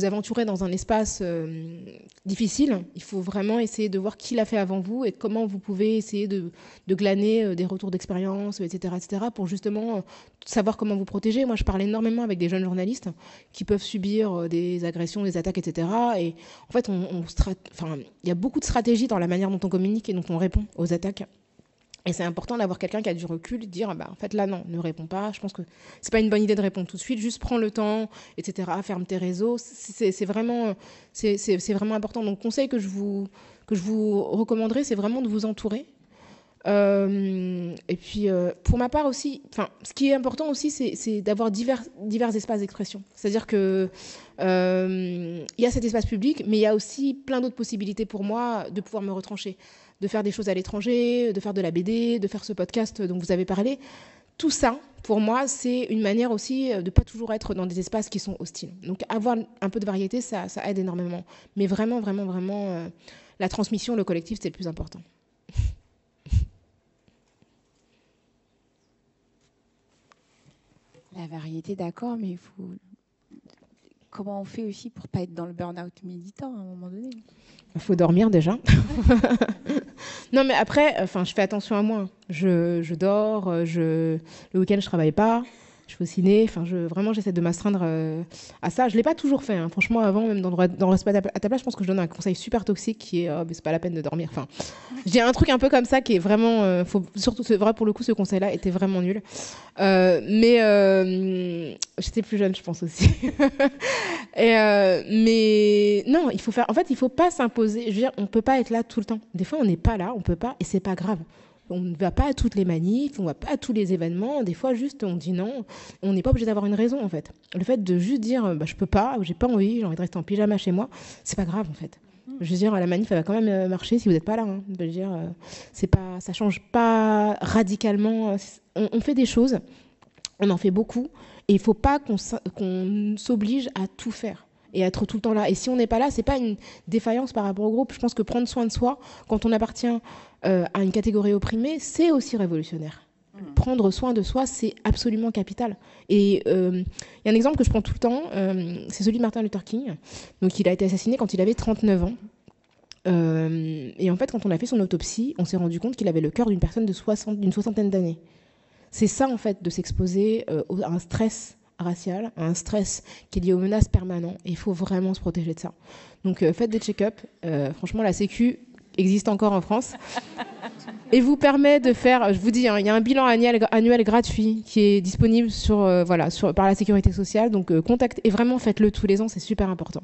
D: aventurer dans un espace difficile, il faut vraiment essayer de voir qui l'a fait avant vous et comment vous pouvez essayer de glaner des retours d'expérience, etc., pour justement savoir comment vous protéger. Moi, je parle énormément avec des jeunes journalistes qui peuvent subir des agressions, des attaques, etc. Et en fait, il y a beaucoup de stratégies dans la manière dont on communique et dont on répond aux attaques. Et c'est important d'avoir quelqu'un qui a du recul, de dire en fait là non, ne réponds pas. Je pense que c'est pas une bonne idée de répondre tout de suite. Juste prends le temps, etc. Ferme tes réseaux. C'est vraiment important. Donc conseil que je vous recommanderais, c'est vraiment de vous entourer. Et puis pour ma part aussi, ce qui est important aussi, c'est d'avoir divers espaces d'expression. C'est-à-dire que il y a cet espace public, mais il y a aussi plein d'autres possibilités pour moi de pouvoir me retrancher, de faire des choses à l'étranger, de faire de la BD, de faire ce podcast dont vous avez parlé. Tout ça, pour moi, c'est une manière aussi de ne pas toujours être dans des espaces qui sont hostiles. Donc avoir un peu de variété, ça aide énormément. Mais vraiment, la transmission, le collectif, c'est le plus important.
E: La variété, d'accord, mais il faut... Comment on fait aussi pour ne pas être dans le burn-out militant à un moment donné?
D: Il faut dormir déjà. Non, mais après, je fais attention à moi. Je dors, le week-end, je ne travaille pas. Je vais au ciné. Vraiment, j'essaie de m'astreindre à ça. Je ne l'ai pas toujours fait. Franchement, avant, même dans Reste pas à ta place, je pense que je donne un conseil super toxique qui est mais c'est pas la peine de dormir. J'ai un truc un peu comme ça qui est vraiment... surtout, c'est vrai, pour le coup, ce conseil-là était vraiment nul. Mais j'étais plus jeune, je pense aussi. Mais non, il faut pas s'imposer. Je veux dire, on peut pas être là tout le temps. Des fois, on n'est pas là, on peut pas, et c'est pas grave. On ne va pas à toutes les manifs, on ne va pas à tous les événements. Des fois, juste, on dit non. On n'est pas obligé d'avoir une raison, en fait. Le fait de juste dire, je peux pas, ou j'ai pas envie, j'ai envie de rester en pyjama chez moi, c'est pas grave, en fait. Je veux dire, la manif, elle va quand même marcher si vous n'êtes pas là. Je veux dire, ça change pas radicalement. On fait des choses, on en fait beaucoup, et il faut pas qu'on s'oblige à tout faire et être tout le temps là. Et si on n'est pas là, c'est pas une défaillance par rapport au groupe. Je pense que prendre soin de soi, quand on appartient à une catégorie opprimée, c'est aussi révolutionnaire. Prendre soin de soi, c'est absolument capital. Et il y a un exemple que je prends tout le temps, c'est celui de Martin Luther King. Donc, il a été assassiné quand il avait 39 ans. Et en fait, quand on a fait son autopsie, on s'est rendu compte qu'il avait le cœur d'une personne d'une soixantaine d'années. C'est ça, en fait, de s'exposer à un stress racial, à un stress qui est lié aux menaces permanentes. Et il faut vraiment se protéger de ça. Donc, faites des check-up. Franchement, la Sécu existe encore en France. Et vous permet de faire, je vous dis, il y a un bilan annuel gratuit qui est disponible par la Sécurité sociale. Donc, contactez, et vraiment, faites-le tous les ans, c'est super important.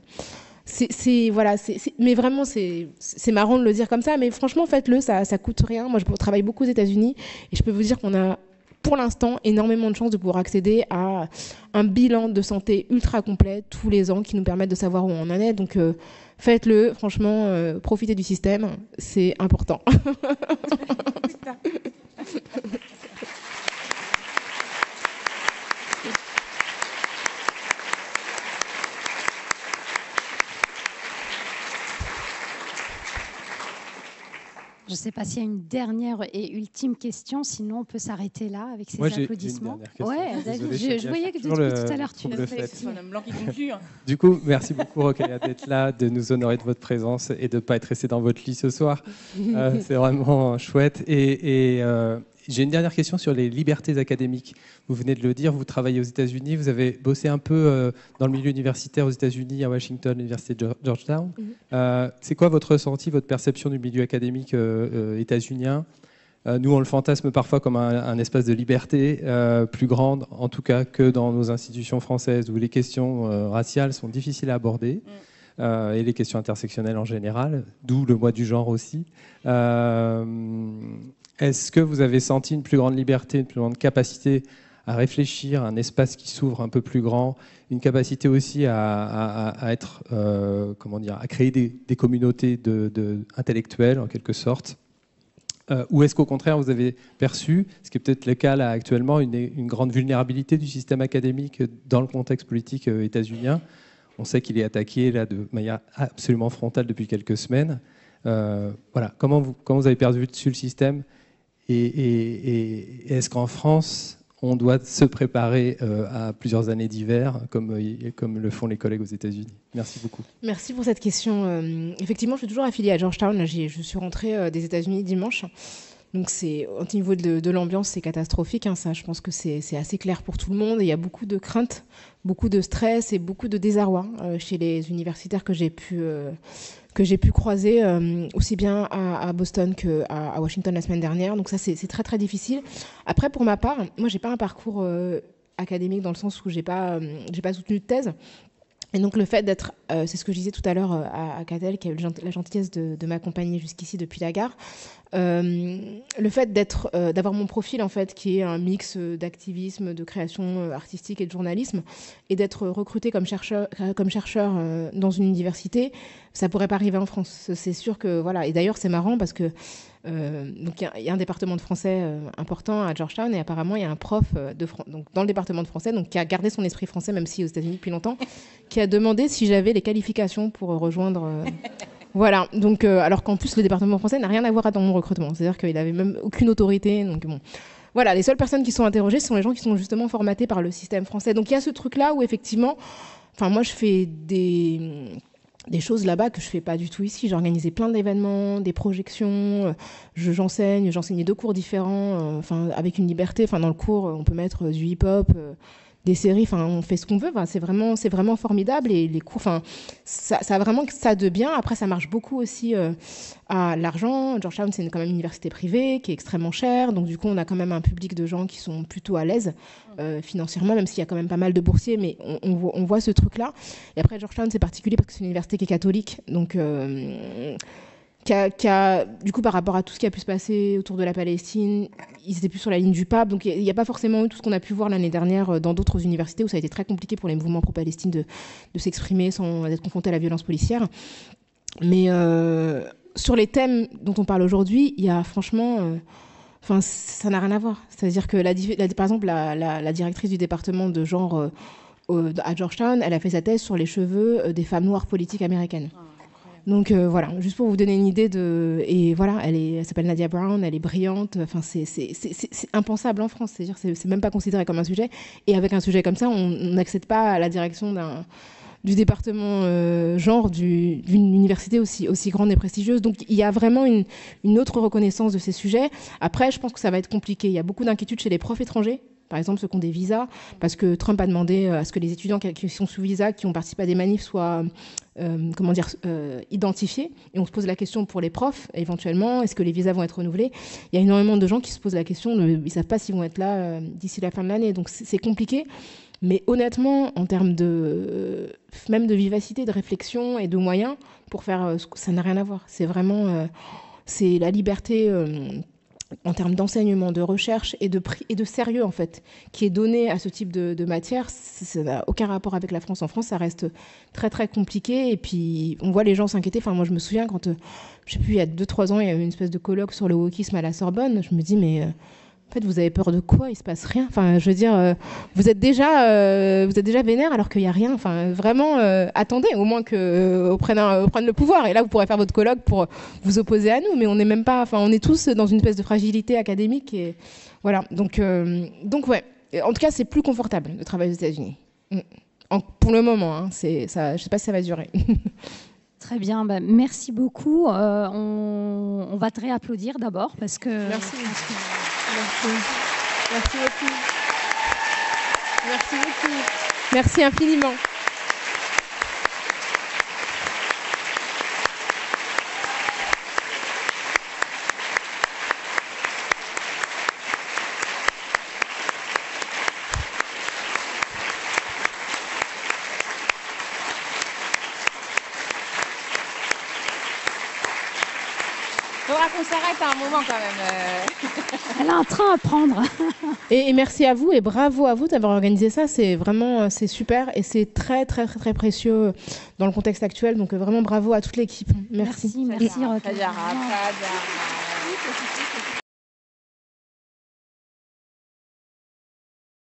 D: Mais vraiment, c'est marrant de le dire comme ça, mais franchement, faites-le, ça coûte rien. Moi, je travaille beaucoup aux États-Unis et je peux vous dire qu'on a, pour l'instant, énormément de chances de pouvoir accéder à un bilan de santé ultra complet tous les ans qui nous permettent de savoir où on en est. Donc, faites-le, franchement, profitez du système, c'est important.
A: Je ne sais pas s'il y a une dernière et ultime question, sinon on peut s'arrêter là avec ces applaudissements.
O: Ouais,
A: David, je voyais que depuis tout à l'heure tu le fais.
O: Du coup, merci beaucoup Rokhaya d'être là, de nous honorer de votre présence et de ne pas être resté dans votre lit ce soir. C'est vraiment chouette. Et j'ai une dernière question sur les libertés académiques. Vous venez de le dire, vous travaillez aux États-Unis, vous avez bossé un peu dans le milieu universitaire aux États-Unis, à Washington, l'université de Georgetown. C'est quoi votre ressenti, votre perception du milieu académique états-unien ? Nous, on le fantasme parfois comme un espace de liberté plus grande, en tout cas, que dans nos institutions françaises, où les questions raciales sont difficiles à aborder, et les questions intersectionnelles en général, d'où le mois du genre aussi. Est-ce que vous avez senti une plus grande liberté, une plus grande capacité à réfléchir, un espace qui s'ouvre un peu plus grand, une capacité aussi à être, comment dire, à créer des communautés intellectuelles en quelque sorte, ou est-ce qu'au contraire vous avez perçu, ce qui est peut-être le cas là actuellement, une grande vulnérabilité du système académique dans le contexte politique états-unien? On sait qu'il est attaqué là de manière absolument frontale depuis quelques semaines. Voilà, comment vous avez perçu le système, et est-ce qu'en France on doit se préparer à plusieurs années d'hiver, comme le font les collègues aux États-Unis? Merci beaucoup.
D: Merci pour cette question. Effectivement, je suis toujours affiliée à Georgetown. Là, je suis rentrée des États-Unis dimanche. Donc, au niveau de l'ambiance, c'est catastrophique. Hein, ça, je pense que c'est assez clair pour tout le monde. Et il y a beaucoup de craintes, beaucoup de stress et beaucoup de désarroi chez les universitaires que j'ai pu croiser aussi bien à Boston qu'à Washington la semaine dernière. Donc ça, c'est très, très difficile. Après, pour ma part, moi, j'ai pas un parcours académique dans le sens où j'ai pas soutenu de thèse. Et donc le fait d'être, c'est ce que je disais tout à l'heure à Catel, qui a eu la gentillesse de m'accompagner jusqu'ici depuis la gare, le fait d'avoir mon profil en fait, qui est un mix d'activisme, de création artistique et de journalisme, et d'être recruté comme chercheur dans une université, ça pourrait pas arriver en France. C'est sûr que voilà. Et d'ailleurs c'est marrant parce que donc il y a un département de français important à Georgetown, et apparemment il y a un prof donc dans le département de français, donc qui a gardé son esprit français même si aux États-Unis depuis longtemps, qui a demandé si j'avais les qualifications pour rejoindre. Voilà, donc alors qu'en plus le département français n'a rien à voir dans mon recrutement, c'est-à-dire qu'il n'avait même aucune autorité. Donc bon, voilà, les seules personnes qui sont interrogées sont les gens qui sont justement formatés par le système français. Donc il y a ce truc-là où effectivement, enfin moi je fais des choses là-bas que je fais pas du tout ici. J'ai organisé plein d'événements, des projections, j'enseignais 2 cours différents, enfin avec une liberté. Enfin dans le cours, on peut mettre du hip-hop, des séries, enfin on fait ce qu'on veut. Enfin, c'est vraiment formidable, et les cours, enfin ça a vraiment ça de bien. Après ça marche beaucoup aussi à l'argent. Georgetown c'est quand même une université privée qui est extrêmement chère, donc du coup on a quand même un public de gens qui sont plutôt à l'aise financièrement, même s'il y a quand même pas mal de boursiers, mais on voit ce truc-là. Et après Georgetown c'est particulier parce que c'est une université qui est catholique, donc du coup, par rapport à tout ce qui a pu se passer autour de la Palestine, ils étaient plus sur la ligne du pape. Donc, il n'y a pas forcément eu tout ce qu'on a pu voir l'année dernière dans d'autres universités où ça a été très compliqué pour les mouvements pro-Palestine de s'exprimer sans être confrontés à la violence policière. Mais sur les thèmes dont on parle aujourd'hui, il y a franchement... Enfin, ça n'a rien à voir. C'est-à-dire que, par exemple, la directrice du département de genre à Georgetown, elle a fait sa thèse sur les cheveux des femmes noires politiques américaines. Donc voilà, juste pour vous donner une idée et voilà, elle s'appelle Nadia Brown, elle est brillante. Enfin, c'est impensable en France. C'est-à-dire, c'est même pas considéré comme un sujet. Et avec un sujet comme ça, on n'accède pas à la direction du département genre d'une université aussi grande et prestigieuse. Donc il y a vraiment une autre reconnaissance de ces sujets. Après, je pense que ça va être compliqué. Il y a beaucoup d'inquiétudes chez les profs étrangers. Par exemple, ceux qui ont des visas, parce que Trump a demandé à ce que les étudiants qui sont sous visa, qui ont participé à des manifs, soient identifiés. Et on se pose la question pour les profs, éventuellement, est-ce que les visas vont être renouvelés? Il y a énormément de gens qui se posent la question, ils ne savent pas s'ils vont être là d'ici la fin de l'année. Donc c'est compliqué. Mais honnêtement, en termes même de vivacité, de réflexion et de moyens, pour faire ça n'a rien à voir. C'est vraiment c'est la liberté... en termes d'enseignement, de recherche et de sérieux en fait, qui est donné à ce type de matière. Ça n'a aucun rapport avec la France. En France, ça reste très très compliqué, et puis on voit les gens s'inquiéter. Enfin, moi je me souviens quand, je sais plus, il y a 2-3 ans, il y avait une espèce de colloque sur le wokisme à la Sorbonne. Je me dis mais En fait, vous avez peur de quoi? Il se passe rien. Enfin, je veux dire, vous êtes déjà vénère alors qu'il n'y a rien. Enfin, vraiment, attendez, au moins qu'on prenne le pouvoir. Et là, vous pourrez faire votre colloque pour vous opposer à nous. Mais on n'est même pas. Enfin, on est tous dans une espèce de fragilité académique. Et voilà. Donc ouais. En tout cas, c'est plus confortable de travailler aux États-Unis. Pour le moment, hein, ça, je ne sais pas si ça va durer.
A: Très bien, merci beaucoup. On va te réapplaudir d'abord parce que.
D: Merci. Merci beaucoup. Merci beaucoup. Merci infiniment. Faudra qu'on s'arrête à un moment quand même.
A: Elle a un train à prendre.
D: Et merci à vous et bravo à vous d'avoir organisé ça. C'est vraiment super et c'est très très très très précieux dans le contexte actuel. Donc vraiment bravo à toute l'équipe. Merci.
A: Merci.